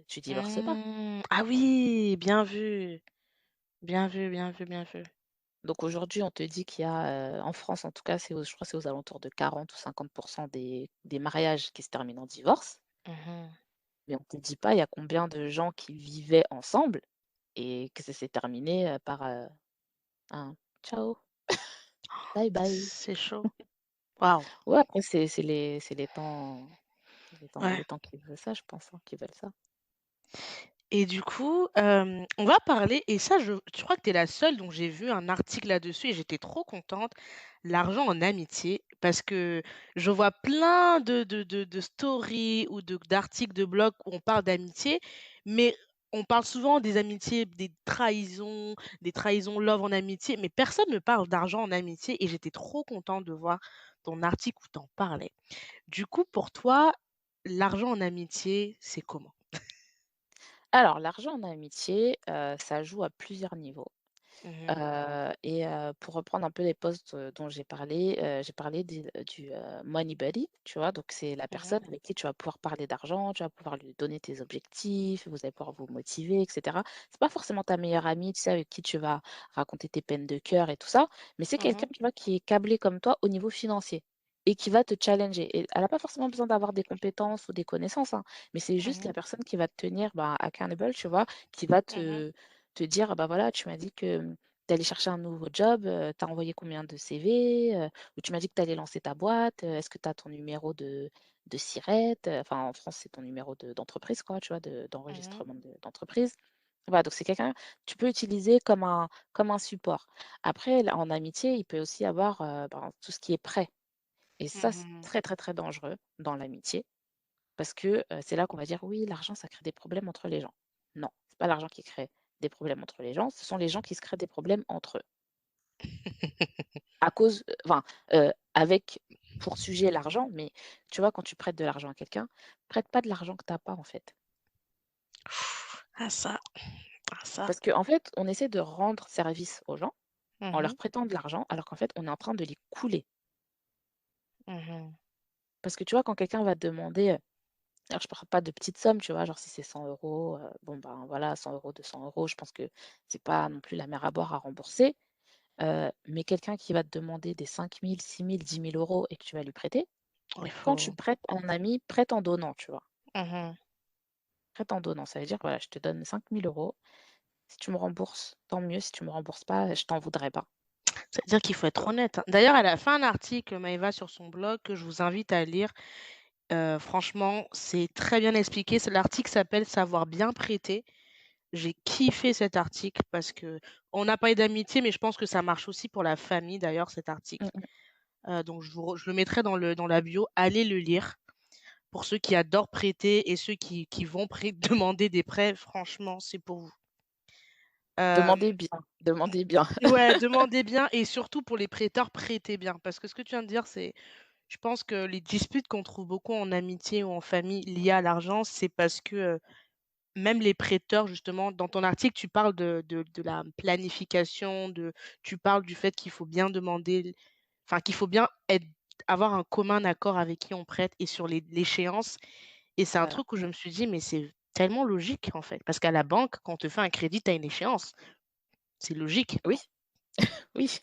tu divorces pas.
Mmh. Ah oui, bien vu. Bien vu, bien vu, bien vu.
Donc aujourd'hui, on te dit qu'il y a, en France en tout cas, je crois que c'est aux alentours de 40 ou 50 des mariages qui se terminent en divorce.
Mmh.
Mais on te dit pas, il y a combien de gens qui vivaient ensemble et que ça s'est terminé, par, un «ciao, bye bye».
C'est chaud. Waouh!
Ouais, après
Ouais.
les temps qui veulent ça, je pense, hein, qui veulent ça.
Et du coup, on va parler et ça je crois que tu es la seule dont j'ai vu un article là-dessus et j'étais trop contente, l'argent en amitié. Parce que je vois plein de stories ou d'articles de blog où on parle d'amitié, mais on parle souvent des trahisons love en amitié, mais personne ne parle d'argent en amitié et j'étais trop contente de voir ton article où tu en parlais. Du coup, pour toi, l'argent en amitié, c'est comment?
Alors l'argent en amitié, ça joue à plusieurs niveaux.
Mmh.
Pour reprendre un peu les posts, dont j'ai parlé money buddy, tu vois? Donc c'est la
Mmh.
personne avec qui tu vas pouvoir parler d'argent, tu vas pouvoir lui donner tes objectifs, vous allez pouvoir vous motiver et cetera. C'est pas forcément ta meilleure amie, tu sais, avec qui tu vas raconter tes peines de cœur et tout ça, mais c'est quelqu'un,
Mmh.
tu vois, qui est câblé comme toi au niveau financier et qui va te challenger et elle a pas forcément besoin d'avoir des compétences ou des connaissances, hein, mais c'est juste
Mmh.
la personne qui va te tenir, bah, accountable, tu vois? Qui va
Mmh.
te dire: «Ah bah, voilà, tu m'as dit que, tu allais chercher un nouveau job, tu as envoyé combien de CV? Ou tu m'as dit que tu allais lancer ta boîte, est-ce que tu as ton numéro de SIRET?» Enfin, en France, c'est ton numéro d'entreprise, quoi, tu vois,
Mmh.
d'enregistrement d'entreprise. Voilà, donc c'est quelqu'un tu peux utiliser comme un support. Après, là, en amitié, il peut aussi avoir, ben, tout ce qui est prêt et ça, c'est
Mmh.
très, très, très dangereux dans l'amitié parce que, c'est là qu'on va dire: «Oui, l'argent, ça crée des problèmes entre les gens». Non, c'est pas l'argent qui crée des problèmes entre les gens, ce sont les gens qui se créent des problèmes entre eux. À cause, enfin, avec pour sujet l'argent, mais tu vois, quand tu prêtes de l'argent à quelqu'un, prête pas de l'argent que tu as pas, en fait.
Ah ça, ah ça.
Parce qu'en fait, on essaie de rendre service aux gens en
Mmh
leur
mh.
prêtant de l'argent, alors qu'en fait, on est en train de les couler.
Mmh.
Parce que tu vois, quand quelqu'un va te demander, alors je parle pas de petites sommes, tu vois? Genre si c'est 100 €, bon, ben, voilà, 100 €, 200 €, je pense que c'est pas non plus la mer à boire à rembourser. Mais quelqu'un qui va te demander des 5 000, 6 000, 10 000 € et que tu vas lui prêter,
Il
quand tu
faut
prêtes à un ami, prête en donnant, tu vois?
mmh.
Prête en donnant, ça veut dire, voilà, je te donne 5 000 €. Si tu me rembourses, tant mieux. Si tu me rembourses pas, je t'en voudrais pas,
Ça veut dire qu'il faut
tu
être
vois?
honnête, hein. D'ailleurs, elle a fait un article, Maëva, sur son blog que je vous invite à lire. Franchement, c'est très bien expliqué. L'article s'appelle «Savoir bien prêter». j'ai kiffé cet article parce qu'on a parlé d'amitié, mais je pense que ça marche aussi pour la famille d'ailleurs cet article.
Mmh mh.
Donc je le mettrai dans la bio, allez le lire. Pour ceux qui adorent prêter et ceux qui vont demander des prêts, franchement, c'est pour vous.
Demandez
Hem,
bien, demandez bien.
ouais, demandez bien et surtout pour les prêteurs, prêtez bien. Parce que ce que tu viens de dire, je pense que les disputes qu'on trouve beaucoup en amitié ou en famille liées à l'argent, c'est parce que, même les prêteurs justement, dans ton article, tu parles de la planification, tu parles du fait qu'il faut bien demander enfin qu'il faut bien avoir un commun accord avec qui on prête et sur l'échéance. Et c'est un
Voilà.
truc où je me suis dit: «Mais c'est tellement logique, en fait». Parce qu'à la banque, quand on te fait un crédit, tu as une échéance. C'est logique.
Oui, oui.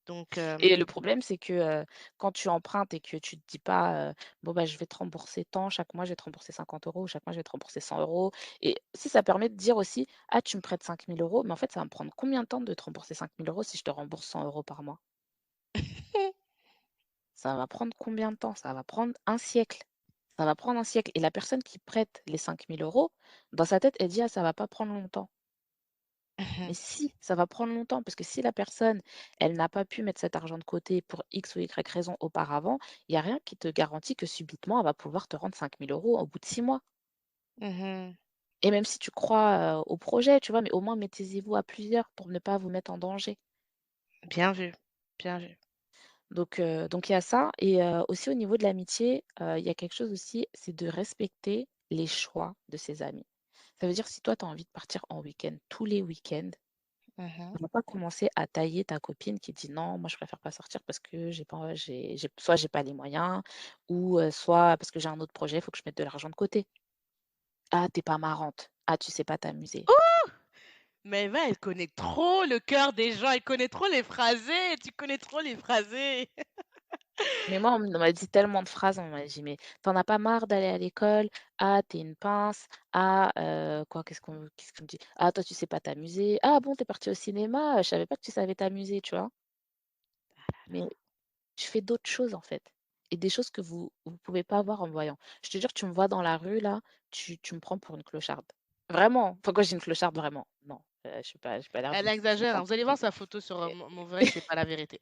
Donc
Et le problème, c'est que, quand tu empruntes et que tu te dis pas, «Bon, bah, je vais te rembourser tant, chaque mois je vais te rembourser 50 €, chaque mois je vais te rembourser 100 €» et si ça permet de dire aussi: «Ah, tu me prêtes 5 000 €, mais en fait, ça va me prendre combien de temps de te rembourser 5 000 € si je te rembourse 100 € par mois?» Ça va prendre combien de temps? Ça va prendre un siècle. Ça va prendre un siècle et la personne qui prête les 5 000 €, dans sa tête, elle dit: «Ah, ça va pas prendre longtemps». Mais si, ça va prendre longtemps parce que si la personne, elle n'a pas pu mettre cet argent de côté pour X ou Y raison auparavant, il y a rien qui te garantit que subitement, elle va pouvoir te rendre 5 000 € au bout de 6 mois.
Mmh.
Et même si tu crois, au projet, tu vois? Mais au moins mettez-y-vous à plusieurs pour ne pas vous mettre en danger.
Bien vu, bien vu.
Donc il y a ça et aussi au niveau de l'amitié, il y a quelque chose aussi, c'est de respecter les choix de ses amis. Ça veut dire si toi tu as envie de partir en week-end tous les week-ends.
Mmh.
On va pas commencer à tailler ta copine qui dit: «Non, moi je préfère pas sortir parce que j'ai soit j'ai pas les moyens ou soit parce que j'ai un autre projet, il faut que je mette de l'argent de côté. Ah, tu es pas marrante. Ah, tu sais pas t'amuser».
Mais Eva, elle connaît trop le cœur des gens, elle connaît trop les phrasés, tu connais trop les phrasés.
Mais moi, on m'a dit tellement de phrases, on m'a dit: «Mais tu en as pas marre d'aller à l'école? Ah, tu es une pince. Ah, quoi, qu'est-ce qu'on me dit? Ah, toi tu sais pas t'amuser. Ah bon, tu es partie au cinéma? Je savais pas que tu savais t'amuser», tu vois? Mais je fais d'autres choses, en fait et des choses que vous pouvez pas voir en me voyant. Je te jure, tu me vois dans la rue là, tu me prends pour une clocharde. Vraiment. Enfin, quand je dis une clocharde, vraiment. Non, j'ai pas l'air
Elle
d'une
exagère, hein.
femme
Vous allez voir sa photo sur,
et
mon vrai, c'est pas la vérité.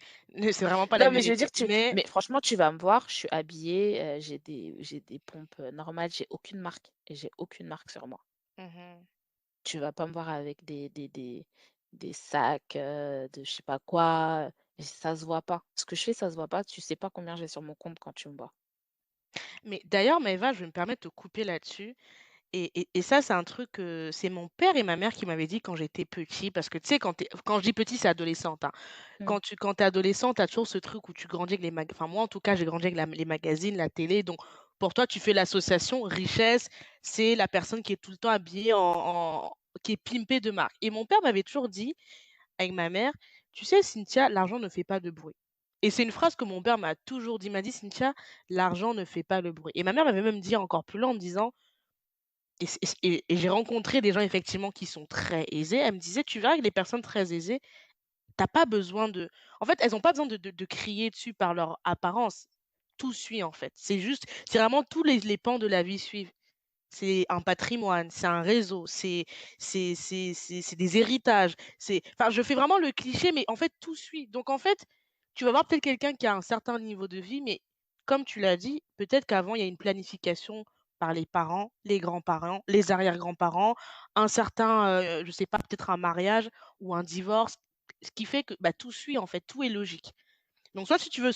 C'est vraiment pas la
non, mais je veux
vérité.
dire,
Mais
mais franchement, tu vas me voir, je suis habillée, j'ai des pompes, normales, j'ai aucune marque et j'ai aucune marque sur moi.
mmh
Tu vas pas me voir avec des sacs, de je sais pas quoi, et ça se voit pas. Ce que je fais, ça se voit pas. Tu sais pas combien j'ai sur mon compte quand tu me vois.
Mais d'ailleurs, Maëva, je vais me permettre de te couper là-dessus. Et ça, c'est un truc, c'est mon père et ma mère qui m'avaient dit quand j'étais petit, parce que tu sais, quand je dis petit, c'est adolescente, hein.
Mmh.
Quand tu es adolescente, tu as toujours ce truc où tu grandis avec enfin moi, en tout cas, j'ai grandi avec les magazines, la télé, donc pour toi, tu fais l'association richesse, c'est la personne qui est tout le temps habillée qui est pimpée de marque. Et mon père m'avait toujours dit, avec ma mère: «Tu sais, Cynthia, l'argent ne fait pas de bruit». Et c'est une phrase que mon père m'a toujours dit, il m'a dit: «Cynthia, l'argent ne fait pas le bruit». Et ma mère m'avait même dit encore plus loin en me disant et j'ai rencontré des gens effectivement qui sont très aisés. Elle me disait: «Tu verras que les personnes très aisées, tu as pas besoin de en fait, elles ont pas besoin de crier dessus par leur apparence. Tout suit, en fait. C'est vraiment tous les pans de la vie suivent. C'est un patrimoine, c'est un réseau, c'est des héritages, enfin, je fais vraiment le cliché, mais en fait, tout suit. Donc en fait, tu vas voir peut-être quelqu'un qui a un certain niveau de vie, mais comme tu l'as dit, peut-être qu'avant, il y a une planification par les parents, les grands-parents, les arrière-grands-parents, un certain, je sais pas, peut-être un mariage ou un divorce, ce qui fait que, bah, tout suit, en fait, tout est logique. Donc soit si tu veux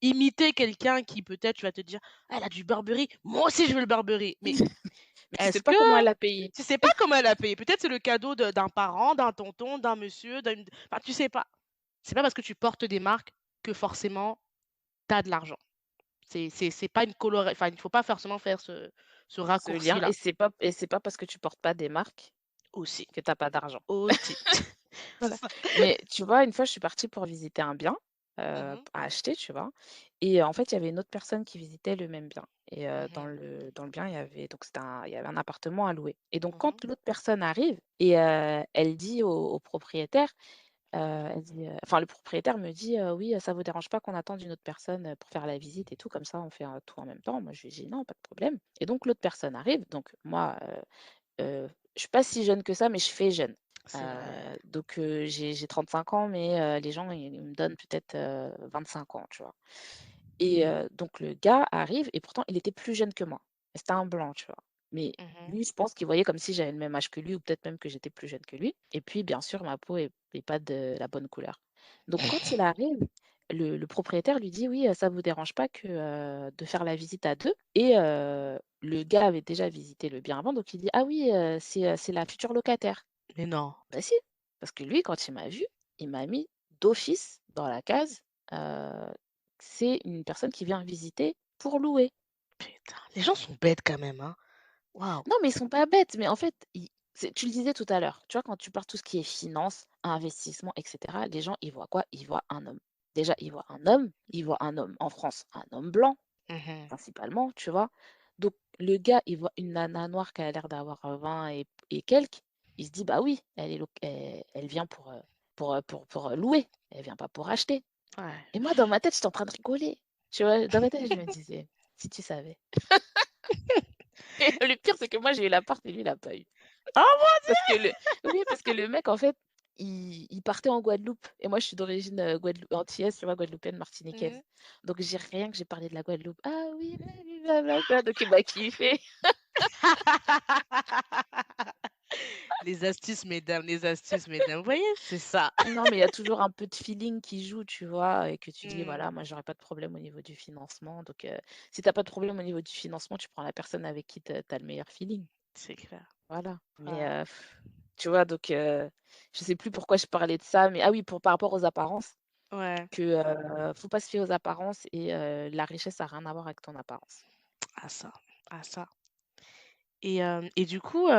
imiter quelqu'un qui peut-être tu vas te dire: «Ah, elle a du Burberry, moi aussi je veux le Burberry». Mais
Mais tu sais
est-ce
pas
que
comment elle a payé.
tu sais pas comment elle a payé? Peut-être c'est le cadeau d'un parent, d'un tonton, d'un monsieur, enfin tu sais pas. C'est pas parce que tu portes des marques que forcément tu as de l'argent. C'est pas une coloré enfin il faut pas forcément faire ce
Ce lien
raccourci-là.
et c'est pas parce que tu portes pas des marques
Aussi,
que tu as pas d'argent.
aussi. C'est
Voilà.
ça.
Mais tu vois, une fois, je suis partie pour visiter un bien,
Mmh mh.
à acheter, tu vois? Et en fait, il y avait une autre personne qui visitait le même bien et dans
Mmh
le bien, il y avait un appartement à louer et donc
Mmh
quand l'autre personne arrive et elle dit au propriétaire, elle dit, enfin, le propriétaire me dit: «Oui, ça vous dérange pas qu'on attende une autre personne, pour faire la visite et tout, comme ça on fait, tout en même temps?» Moi, je lui dis: «Non, pas de problème» et donc l'autre personne arrive, donc moi, je suis pas si jeune que ça, mais je fais jeune.
C'est vrai.
Donc j'ai 35 ans, mais les gens, ils me donnent peut-être, 25 ans, tu vois? Et donc le gars arrive et pourtant il était plus jeune que moi. C'était un blanc, tu vois? Mais
Mmh.
lui, je pense qu'il voyait comme si j'avais le même âge que lui ou peut-être même que j'étais plus jeune que lui et puis bien sûr ma peau est pas de la bonne couleur. Donc quand il arrive, le propriétaire lui dit: «Oui, ça vous dérange pas que, de faire la visite à 2?» Et le gars avait déjà visité le bien avant donc il dit: «Ah oui, c'est la future locataire».
Mais non.
Bah si, parce que lui quand il m'a vu, il m'a mis d'office dans la case, heu, c'est une personne qui vient visiter pour louer.
Putain, les gens sont bêtes quand même, hein. Waouh.
Non, mais ils sont pas bêtes, mais en fait, ils c'est tu le disais tout à l'heure, tu vois, quand tu parles tout ce qui est finance, investissement et cetera, les gens, ils voient quoi? Ils voient un homme. Déjà, ils voient un homme en France, un homme blanc
Mmh.
principalement, tu vois? Donc le gars, il voit une nana noire qui a l'air d'avoir, 20 et quelques, il se dit: «Bah oui, elle vient pour louer, elle vient pas pour acheter».
Ouais.
Et moi, dans ma tête, j'étais en train de rigoler, tu vois? Dans ma tête, je me disais: «Si tu savais». Et le pire, c'est que moi, j'ai eu l'appart et lui, il l'a pas eu.
Oh mon
Parce que le Oui, parce que le mec, en fait, il partait en Guadeloupe et moi, je suis d'origine, antillaise, tu vois? Guadeloupéenne,
Dieu!
martiniquaise.
Mmh.
Donc j'ai rien que j'ai parlé de la Guadeloupe. «Ah oui, oui, blablabla», donc il m'a kiffé.
Les astuces, mesdames, les astuces, mesdames. Vous voyez? C'est ça.
Non, mais il y a toujours un peu de feeling qui joue, tu vois? Et que tu dis:
Mmh.
«Voilà, moi, j'aurais pas de problème au niveau du financement». Donc si tu as pas de problème au niveau du financement, tu prends la personne avec qui tu as le meilleur feeling.
C'est clair.
Voilà. Mais
Waouh.
tu vois? Donc je sais plus pourquoi je parlais de ça, mais ah oui, par rapport aux apparences.
Ouais.
Que, faut pas se fier aux apparences et la richesse a rien à voir avec ton apparence.
Ah ça, ah ça. Et du coup, on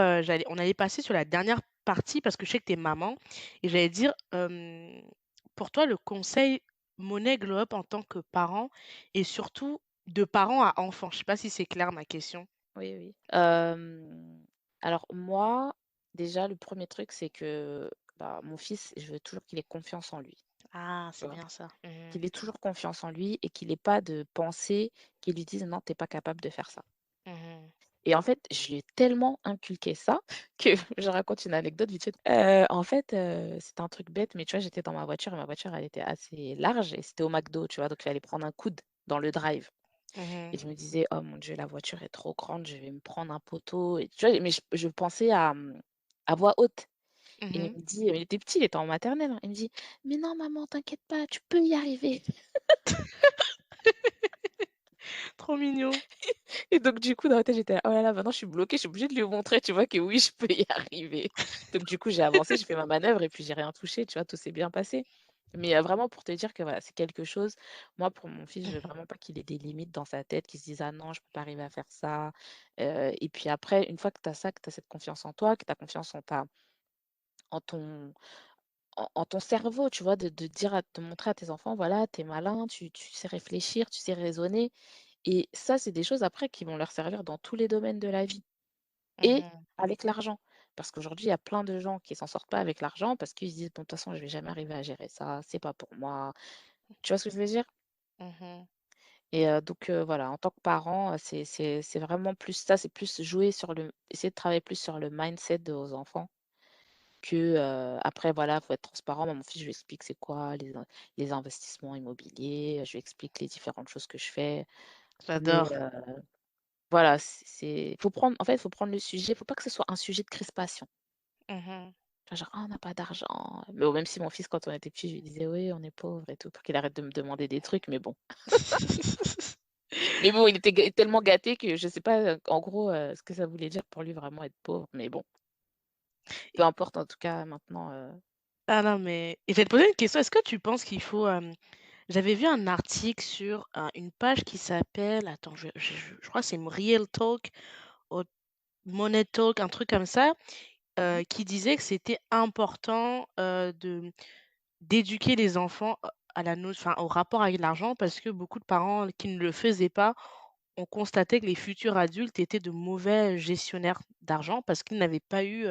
allait passer sur la dernière partie parce que je sais que tu es maman et j'allais dire, pour toi, le conseil monnaie glow up en tant que parent et surtout de parent à enfant. Je sais pas si c'est clair ma question?
Oui, oui. Alors moi, déjà le premier truc, c'est que, bah, mon fils, je veux toujours qu'il ait confiance en lui,
Ah,
tu
c'est
vois?
bien ça. Mmh.
Qu'il ait toujours confiance en lui et qu'il ait pas de pensée qui lui disent: «Non, tu es pas capable de faire ça».
Mmh.
Et en fait, je lui ai tellement inculqué ça que je raconte une anecdote vite fait. En fait, c'était un truc bête, mais tu vois, j'étais dans ma voiture et ma voiture, elle était assez large et c'était au McDo, tu vois? Donc il fallait prendre un coude dans le drive. Et
Mmh.
je me disais: «Oh mon Dieu, la voiture est trop grande, je vais me prendre un poteau» et tu vois? Mais je pensais à voix haute et
Mmh.
il était petit, il était en maternelle, hein. Il me dit: «Mais non maman, t'inquiète pas, tu peux y arriver».
Trop mignon.
Et donc du coup, dans ma tête, j'étais là: «Oh là là, maintenant je suis bloquée, je suis obligée de lui montrer, tu vois, que oui, je peux y arriver». Donc du coup, j'ai avancé, j'ai fait ma manœuvre et puis j'ai rien touché, tu vois? Tout s'est bien passé. Mais vraiment pour te dire que voilà, c'est quelque chose moi, pour mon fils, je veux
Mmh.
vraiment pas qu'il ait des limites dans sa tête, qu'il se dise: «Ah non, je peux pas arriver à faire ça». Et puis après, une fois que tu as ça, que tu as cette confiance en toi, que tu as confiance en ton en ton cerveau, tu vois? De montrer à tes enfants: «Voilà, tu es malin, tu sais réfléchir, tu sais raisonner». Et ça, c'est des choses après qui vont leur servir dans tous les domaines de la vie et
Mmh.
avec l'argent. Parce qu'aujourd'hui, il y a plein de gens qui s'en sortent pas avec l'argent parce qu'ils se disent: «Bon, de toute façon, je vais jamais arriver à gérer ça, c'est pas pour moi». Tu vois ce que je veux dire?
Mmh.
Et donc voilà, en tant que parent, c'est vraiment plus ça, c'est plus jouer sur essayer de travailler plus sur le mindset de vos enfants que, après voilà, faut être transparent. Moi, mon fils, je lui explique c'est quoi les investissements immobiliers, je lui explique les différentes choses que je fais. Mais
J'adore.
voilà, faut prendre en fait, il faut prendre le sujet, faut pas que ce soit un sujet de crispation.
Mmh.
Tu vois? Genre: «Ah, on n'a pas d'argent». Mais bon, même si mon fils, quand on était petit, je lui disais: «Oui, on est pauvre et tout», pour qu'il arrête de me demander des trucs, mais bon. Mais bon, il était tellement gâté que je sais pas, en gros, ce que ça voulait dire pour lui vraiment être pauvre, mais bon, peu importe en tout cas maintenant,
Ah non, mais et j'allais te poser une question, est-ce que tu penses qu'il faut, j'avais vu un article sur une page qui s'appelle, attends, je crois que c'est Real Talk ou Money Talk, un truc comme ça,
mmh
qui disait que c'était important, d'éduquer les enfants à la no enfin, au rapport avec l'argent parce que beaucoup de parents qui ne le faisaient pas ont constaté que les futurs adultes étaient de mauvais gestionnaires d'argent parce qu'ils n'avaient pas eu,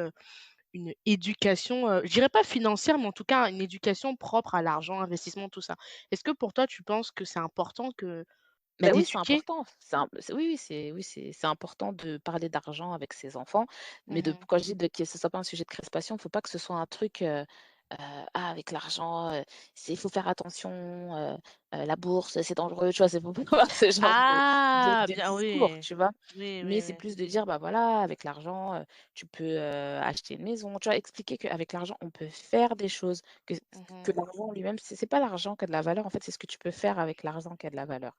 une éducation, je dirais pas financière, mais en tout cas une éducation propre à l'argent, investissement, tout ça. Est-ce que pour toi, tu penses que c'est important que Bah,
Mais oui, c'est
d'éduquer.
important. C'est important de parler d'argent avec ses enfants, mais de
Mmh.
quand je dis de que ce soit pas un sujet de crispation, il faut pas que ce soit un truc, «Ah avec l'argent, c'est il faut faire attention, la bourse, c'est dangereux», tu vois? C'est faut pas avoir ce genre
Ah!
de
Bien
discours,
oui.
tu vois?
Oui,
Mais
oui,
c'est
oui.
plus de dire: «Bah, voilà, avec l'argent, tu peux, acheter une maison», tu vois? Expliquer qu'avec l'argent, on peut faire des choses, que
Mmh.
l'argent lui-même, c'est pas l'argent qui a de la valeur, en fait, c'est ce que tu peux faire avec l'argent qui a de la valeur.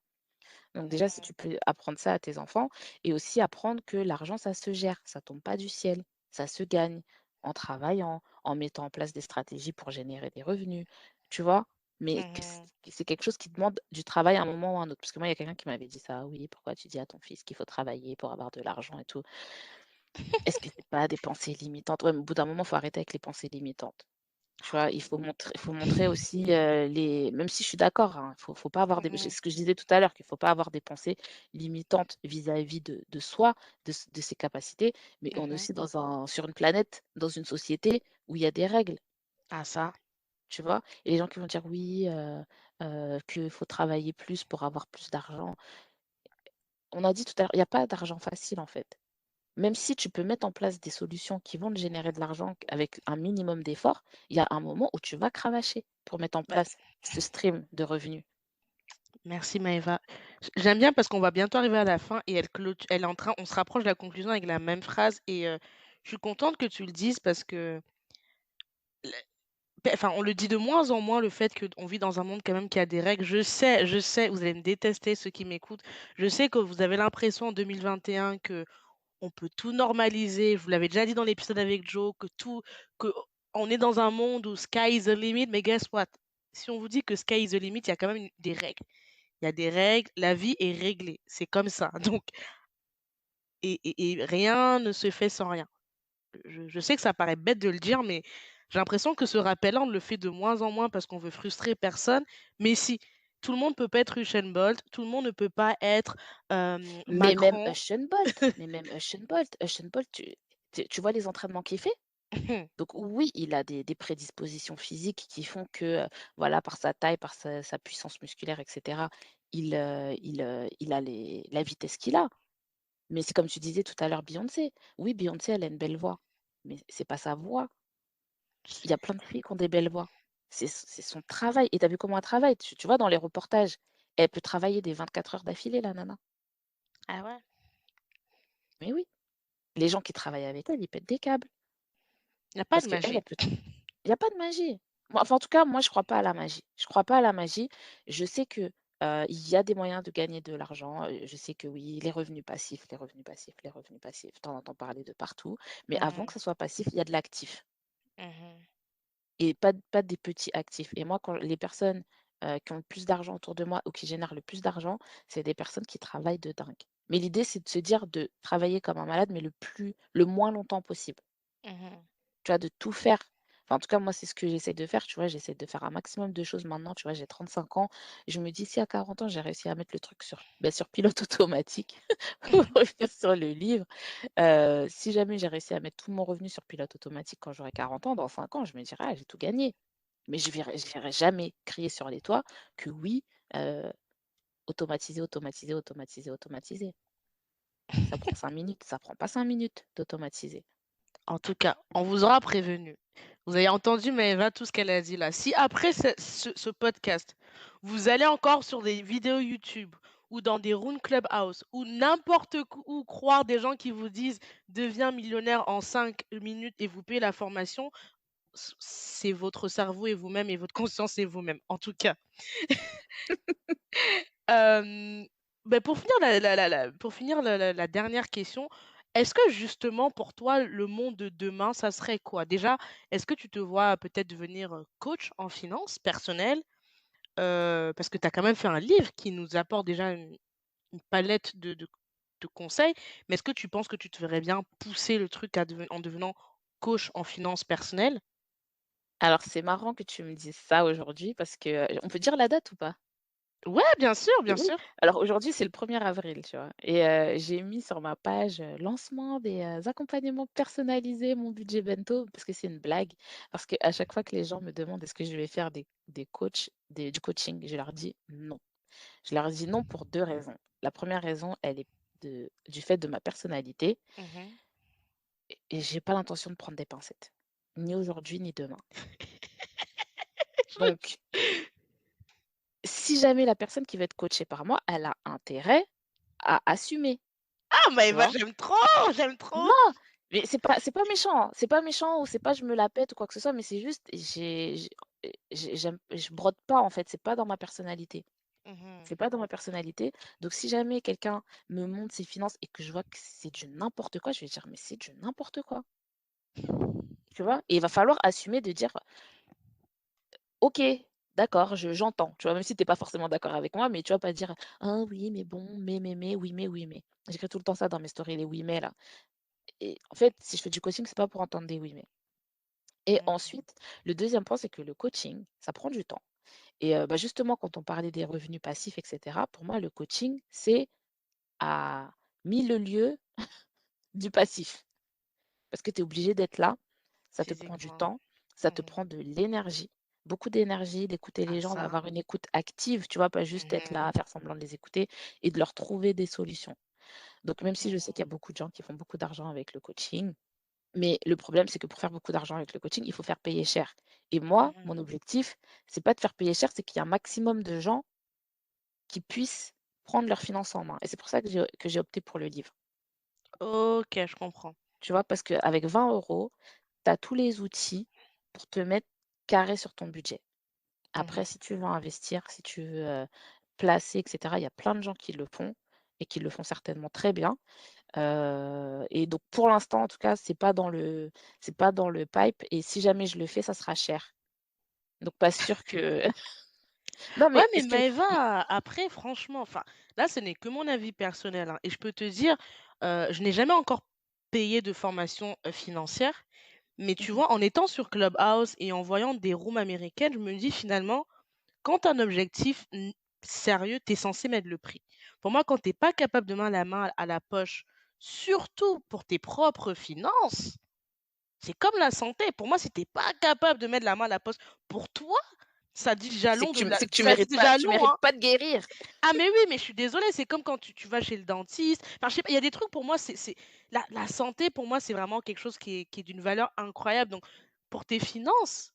Donc déjà, si
Mmh.
tu peux apprendre ça à tes enfants et aussi apprendre que l'argent, ça se gère, ça tombe pas du ciel, ça se gagne en travaillant, en mettant en place des stratégies pour générer des revenus, tu vois? Mais
Mmh.
que c'est quelque chose qui demande du travail à un moment ou à un autre. Parce que moi, il y a quelqu'un qui m'avait dit ça: «Oui, pourquoi tu dis à ton fils qu'il faut travailler pour avoir de l'argent et tout? Est-ce que c'est pas des pensées limitantes?» Ouais, mais au bout d'un moment, il faut arrêter avec les pensées limitantes. Tu vois? Il faut montrer aussi, les même si je suis d'accord, hein, faut pas avoir des c'est
Mmh.
ce que je disais tout à l'heure, qu'il faut pas avoir des pensées limitantes vis-à-vis de soi, de ses capacités, mais on est
Mmh.
aussi sur une planète, dans une société où il y a des règles,
Ah ça.
tu vois? Et les gens qui vont dire: «Oui, qu'il faut travailler plus pour avoir plus d'argent». On a dit tout à l'heure, il y a pas d'argent facile, en fait. Même si tu peux mettre en place des solutions qui vont te générer de l'argent avec un minimum d'effort, il y a un moment où tu vas cravacher pour mettre en
Bah,
place ce stream de revenus.
merci Maëva. J'aime bien parce qu'on va bientôt arriver à la fin et elle est en train on se rapproche de la conclusion avec la même phrase et je suis contente que tu le dises parce que enfin, on le dit de moins en moins le fait qu'on vit dans un monde quand même qui a des règles. Je sais, vous allez me détester ceux qui m'écoutent. Je sais que vous avez l'impression en 2021 que on peut tout normaliser. Je vous l'avais déjà dit dans l'épisode avec Joe que on est dans un monde où sky is the limit, mais guess what? Si on vous dit que sky is the limit, il y a quand même des règles. Il y a des règles, la vie est réglée, c'est comme ça. Donc et rien ne se fait sans rien. Je sais que ça paraît bête de le dire, mais j'ai l'impression que ce rappel-là, on le fait de moins en moins parce qu'on veut frustrer personne. Mais si, tout le monde peut pas être Usain Bolt, tout le monde ne peut pas être,
Mais même
Macron.
Usain Bolt, tu vois les entraînements qu'il fait? Donc oui, il a des prédispositions physiques qui font que, voilà, par sa taille, par sa puissance musculaire et cetera, il a la vitesse qu'il a. Mais c'est comme tu disais tout à l'heure Beyoncé. Oui, Beyoncé, elle a une belle voix, mais c'est pas sa voix. Il y a
C'est
plein de filles qui ont des belles voix. C'est son travail et tu as vu comment elle travaille? Tu vois dans les reportages, elle peut travailler des 24 heures d'affilée la nana.
ah ouais?
Mais oui, les gens qui travaillent avec elle, ils pètent des câbles
Il y a pas
parce
de
qu'elle,
magie.
il y a pas de magie. Moi enfin, en tout cas, moi, je crois pas à la magie. Je crois pas à la magie. Je sais que, il y a des moyens de gagner de l'argent, je sais que oui, les revenus passifs, les revenus passifs, les revenus passifs, tu en entends parler de partout, mais avant
Mmh.
que ça soit passif, il y a de l'actif.
Mmh.
Et pas des petits actifs. Et moi, quand les personnes, qui ont le plus d'argent autour de moi ou qui génèrent le plus d'argent, c'est des personnes qui travaillent de dingue. Mais l'idée, c'est de se dire de travailler comme un malade, mais le moins longtemps possible.
Mmh.
Tu vois? De tout faire. Enfin, en tout cas, moi, c'est ce que j'essaie de faire, tu vois? J'essaie de faire un maximum de choses maintenant, tu vois? J'ai 35 ans. Je me dis: «Si à 40 ans, j'ai réussi à mettre le truc sur pilote automatique», pour revenir sur le livre, si jamais j'ai réussi à mettre tout mon revenu sur pilote automatique quand j'aurai 40 ans, dans 5 ans, je me dirai: «Ah, j'ai tout gagné». Mais je verrai jamais crier sur les toits que oui, heu, automatiser, automatiser, automatiser, automatiser. Ça prend 5 minutes, ça prend pas 5 minutes d'automatiser.
En tout cas, on vous aura prévenu. Vous avez entendu Maëva, tout ce qu'elle a dit là. Si après ce podcast, vous allez encore sur des vidéos YouTube ou dans des rooms Clubhouse ou n'importe où croire des gens qui vous disent: «Deviens millionnaire en 5 minutes et vous payez la formation», c'est votre cerveau et vous-même et votre conscience et vous-même, en tout cas. Hem, pour finir pour finir la dernière question, est-ce que justement pour toi le monde de demain, ça serait quoi? Déjà, est-ce que tu te vois peut-être devenir, coach en finances personnelles? Parce que tu as quand même fait un livre qui nous apporte déjà une palette de conseils, mais est-ce que tu penses que tu te verrais bien pousser le truc en devenant coach en finances personnelles?
Alors c'est marrant que tu me dises ça aujourd'hui parce que, on peut dire la date ou pas?
Ouais, bien sûr, bien
Oui.
sûr.
Alors aujourd'hui, c'est le 1er avril, tu vois? Et j'ai mis sur ma page, lancement des, accompagnements personnalisés, mon budget bento, parce que c'est une blague. Parce qu'à chaque fois que les gens me demandent: «Est-ce que je vais faire du coaching?» Je leur dis: «Non». Je leur ai dit non pour 2 raisons. La première raison, elle est du fait de ma personnalité
Mmh.
et j'ai pas l'intention de prendre des pincettes, ni aujourd'hui ni demain.
Je me
Donc si jamais la personne qui va être coachée par moi, elle a intérêt à assumer,
ah
tu
Maëva,
vois?
j'aime trop, j'aime trop!
Non, mais c'est pas méchant, hein, c'est pas méchant ou c'est pas je me la pète ou quoi que ce soit, mais c'est juste j'aime je brode pas en fait, c'est pas dans ma personnalité.
Mmh.
C'est pas dans ma personnalité, donc si jamais quelqu'un me montre ses finances et que je vois que c'est du n'importe quoi, je vais dire: «Mais c'est du n'importe quoi», tu vois? Et il va falloir assumer de dire: «OK, d'accord, j'entends», tu vois? Même si tu es pas forcément d'accord avec moi, mais tu vas pas dire: «Ah oui, mais bon, mais, oui, mais, oui, mais». J'écris tout le temps ça dans mes stories, les oui, mais là et en fait, si je fais du coaching, c'est pas pour entendre des oui, mais. Et
Mmh.
ensuite, le deuxième point, c'est que le coaching, ça prend du temps et bah, justement, quand on parlait des revenus passifs et cetera, pour moi, le coaching, c'est à 1000 lieues du passif. Parce que tu es obligé d'être là, ça te prend du
Physiquement.
temps, ça te
Mmh.
prend de l'énergie, beaucoup d'énergie, d'écouter
Ah
les gens,
ça.
d'avoir une écoute active, tu vois? Pas juste être
Mmh.
là, faire semblant de les écouter et de leur trouver des solutions. Donc même si je sais
Mmh.
qu'il y a beaucoup de gens qui font beaucoup d'argent avec le coaching, mais le problème, c'est que pour faire beaucoup d'argent avec le coaching, il faut faire payer cher. Et moi,
Mmh.
mon objectif, c'est pas de faire payer cher, c'est qu'il y ait un maximum de gens qui puissent prendre leurs finances en main. Et c'est pour ça que j'ai opté pour le livre.
OK, je comprends.
Tu vois? Parce qu'avec 20 €, tu as tous les outils pour te mettre carré sur ton budget. Après,
Mmh.
si tu veux investir, si tu veux, placer et cetera, il y a plein de gens qui le font et qui le font certainement très bien. Et donc pour l'instant, en tout cas, c'est pas dans le pipe et si jamais je le fais, ça sera cher. Donc pas sûr que non,
Ouais,
mais
mais
est-ce que i
Maëva, après franchement, enfin, là, ce n'est que mon avis personnel, hein, et je peux te dire, je n'ai jamais encore payé de formation, financière, mais tu
mmh
vois, en étant sur Clubhouse et en voyant des rooms américaines, je me dis finalement, quand tu as un objectif sérieux, tu es censé mettre le prix. Pour moi, quand tu es pas capable de mettre la main à la poche, surtout pour tes propres finances, c'est comme la santé. Pour moi, si tu es pas capable de mettre la main à la poche pour toi, ça dit
c'est
jalon
que
de
tu
la
c'est que tu
ça dit
mérites pas tu
jalon,
mérites
hein.
pas de guérir.
Ah mais oui, mais je suis désolée, c'est comme quand tu vas chez le dentiste. Enfin, je sais pas, il y a des trucs pour moi, c'est la santé pour moi, c'est vraiment quelque chose qui est d'une valeur incroyable. Donc pour tes finances,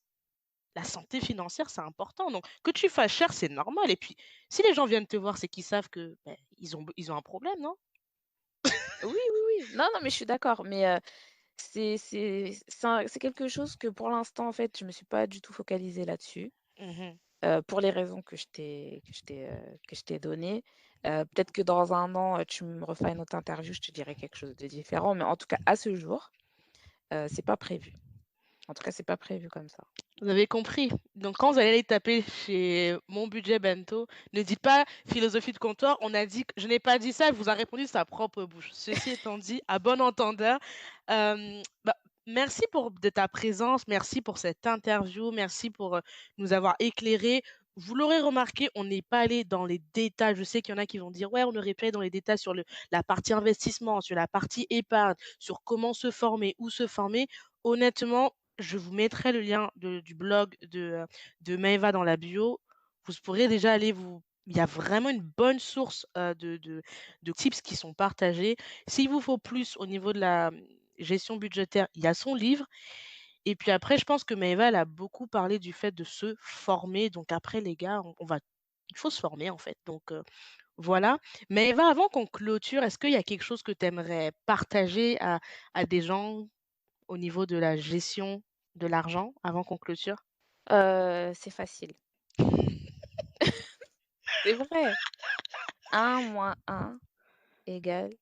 la santé financière, c'est important. Donc que tu fasses cher, c'est normal. Et puis, si les gens viennent te voir, c'est qu'ils savent que, beh, ils ont un problème, non?
Oui, oui, oui. Non, non, mais je suis d'accord, mais c'est quelque chose que pour l'instant, en fait, je me suis pas du tout focalisée là-dessus,
Mmh.
pour les raisons que je t'ai données. Peut-être que dans un an, tu me referas une autre interview, je te dirai quelque chose de différent, mais en tout cas, à ce jour, c'est pas prévu. En tout cas, c'est pas prévu comme ça.
Vous avez compris. Donc quand vous allez aller taper chez Mon Budget Bento, ne dites pas philosophie de comptoir, on a dit que je n'ai pas dit ça, elle vous a répondu de sa propre bouche. Ceci étant dit, à bon entendeur, bah, merci de ta présence, merci pour cette interview, merci pour, nous avoir éclairés. Vous l'aurez remarqué, on n'est pas allé dans les détails. Je sais qu'il y en a qui vont dire: «Ouais, on aurait pu aller dans les détails sur la partie investissement, sur la partie épargne, sur comment se former, où se former». Honnêtement, je vous mettrai le lien du blog de Maëva dans la bio. Vous pourrez déjà aller vous il y a vraiment une bonne source, de tips qui sont partagés. S'il vous faut plus au niveau de la, gestion budgétaire, il y a son livre et puis après je pense que Maëva, elle a beaucoup parlé du fait de se former. Donc après les gars, on va il faut se former en fait. Donc voilà. Maëva, avant qu'on clôture, est-ce qu'il y a quelque chose que tu aimerais partager à des gens au niveau de la gestion de l'argent avant qu'on clôture?
C'est facile. C'est vrai. 1 - 1 =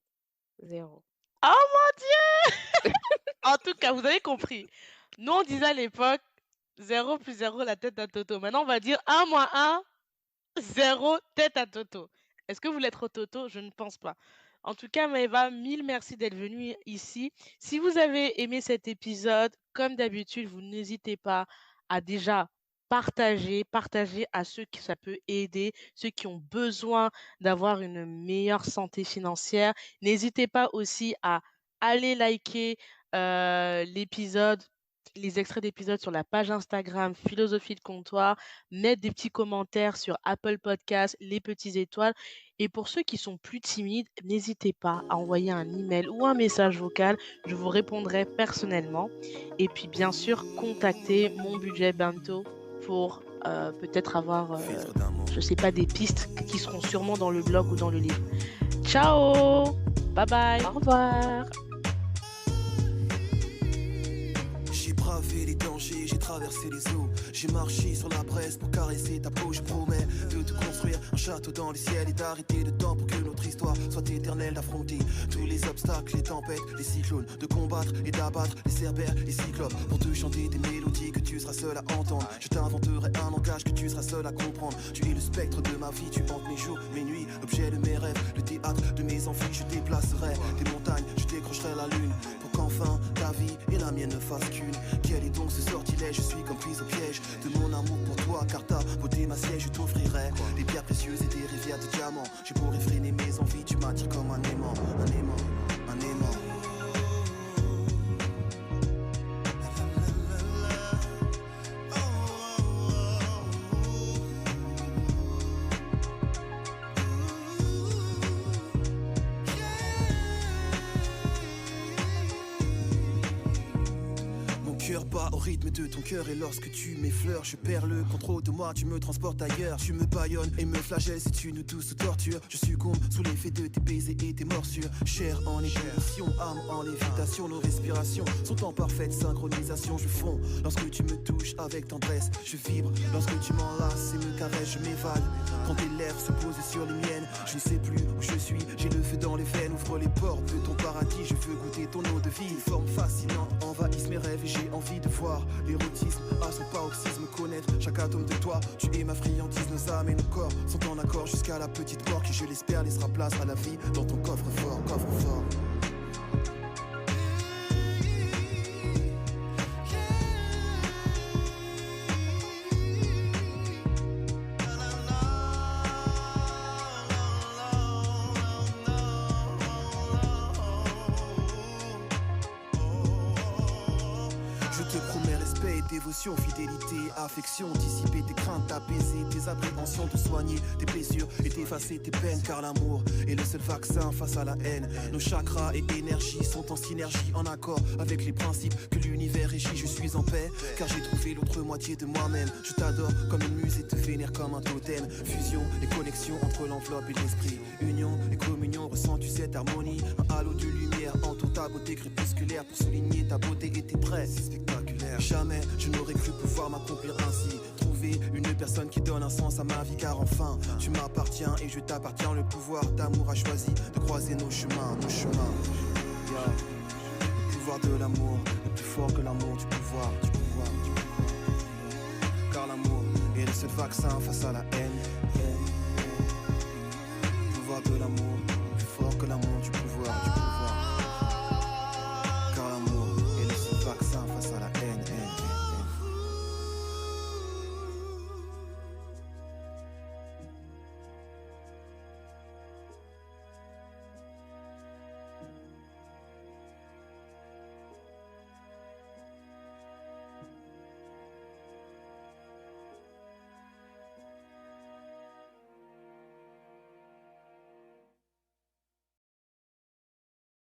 0.
Oh mon Dieu! En tout cas, vous avez compris. Nous, on disait à l'époque: 0 plus 0 la tête d'un toto. Maintenant, on va dire 1 moins 1, 0 tête à toto. Est-ce que vous voulez être au toto? Je ne pense pas. En tout cas, Maëva, mille merci d'être venue ici. Si vous avez aimé cet épisode, comme d'habitude, vous n'hésitez pas à déjà partager à ceux qui ça peut aider, ceux qui ont besoin d'avoir une meilleure santé financière. N'hésitez pas aussi à aller liker, l'épisode les extraits d'épisodes sur la page Instagram Philosophie de comptoir, mettre des petits commentaires sur Apple Podcasts, les petites étoiles. Et pour ceux qui sont plus timides, n'hésitez pas à envoyer un email ou un message vocal. Je vous répondrai personnellement. Et puis, bien sûr, contactez mon budget Bento pour peut-être avoir, je sais pas, des pistes qui seront sûrement dans le blog ou dans le livre. Ciao! Bye bye!
Au revoir.
J'ai bravé les dangers, j'ai traversé les eaux. J'ai marché sur la braise pour caresser ta peau. Je promets de te construire un château dans le ciel et d'arrêter le temps pour que notre histoire soit éternelle. D'affronter tous les obstacles, les tempêtes, les cyclones, de combattre et d'abattre les cerbères, les cyclopes. Pour te chanter des mélodies que tu seras seul à entendre. Je t'inventerai un langage que tu seras seul à comprendre. Tu es le spectre de ma vie, tu hantes mes jours, mes nuits, l'objet de mes rêves, le théâtre de mes envies. Je déplacerai des montagnes, je décrocherai la lune. Pour qu'enfin ta vie et la mienne ne fassent qu'une. Quel est donc ce sortilège? Je suis comme prise au piège de mon amour pour toi, car ta beauté ma siège. Je t'offrirai des pierres précieuses et des rivières de diamants. Je pourrais freiner mes envies, tu m'attires comme un aimant, un aimant, un aimant. Bat au rythme de ton cœur et lorsque tu m'effleures, je perds le contrôle de moi, tu me transportes ailleurs. Tu me bâillonnes et me flagelles, c'est une douce torture. Je succombe sous l'effet de tes baisers et tes morsures. Chair en ébullition, âme en lévitation. Nos respirations sont en parfaite synchronisation. Je fonds lorsque tu me touches avec tendresse. Je vibre lorsque tu m'enlaces et me caresses. Je m'évade quand tes lèvres se posent sur les miennes. Je ne sais plus où je suis, j'ai le feu dans les veines. Ouvre les portes de ton paradis, je veux goûter ton eau de vie. Une forme fascinante envahissent mes rêves et j'ai envie de voir l'érotisme à son paroxysme, connaître chaque atome de toi. Tu es ma friandise, nos âmes et nos corps sont en accord jusqu'à la petite mort qui, je l'espère, laissera place à la vie dans ton coffre-fort, coffre-fort. Dévotion, fidélité, affection, dissiper tes craintes, apaiser tes appréhensions, te soigner tes blessures et t'effacer tes peines. Car l'amour est le seul vaccin face à la haine. Nos chakras et énergies sont en synergie, en accord avec les principes que l'univers régit. Je suis en paix car j'ai trouvé l'autre moitié de moi-même. Je t'adore comme une muse et te vénère comme un totem. Fusion et connexion entre l'enveloppe et l'esprit. Union et communion, ressens-tu cette harmonie? Un halo de lumière entoure ta beauté crépusculaire pour souligner ta beauté et tes traits. C'est spectaculaire. Jamais je n'aurais cru pouvoir m'accomplir ainsi. Trouver une personne qui donne un sens à ma vie, car enfin tu m'appartiens et je t'appartiens. Le pouvoir d'amour a choisi de croiser nos chemins, nos chemins. Yeah. Le pouvoir de l'amour est plus fort que l'amour du pouvoir, du pouvoir, du pouvoir. Car l'amour est le seul vaccin face à la haine. Le pouvoir de l'amour est plus fort que l'amour.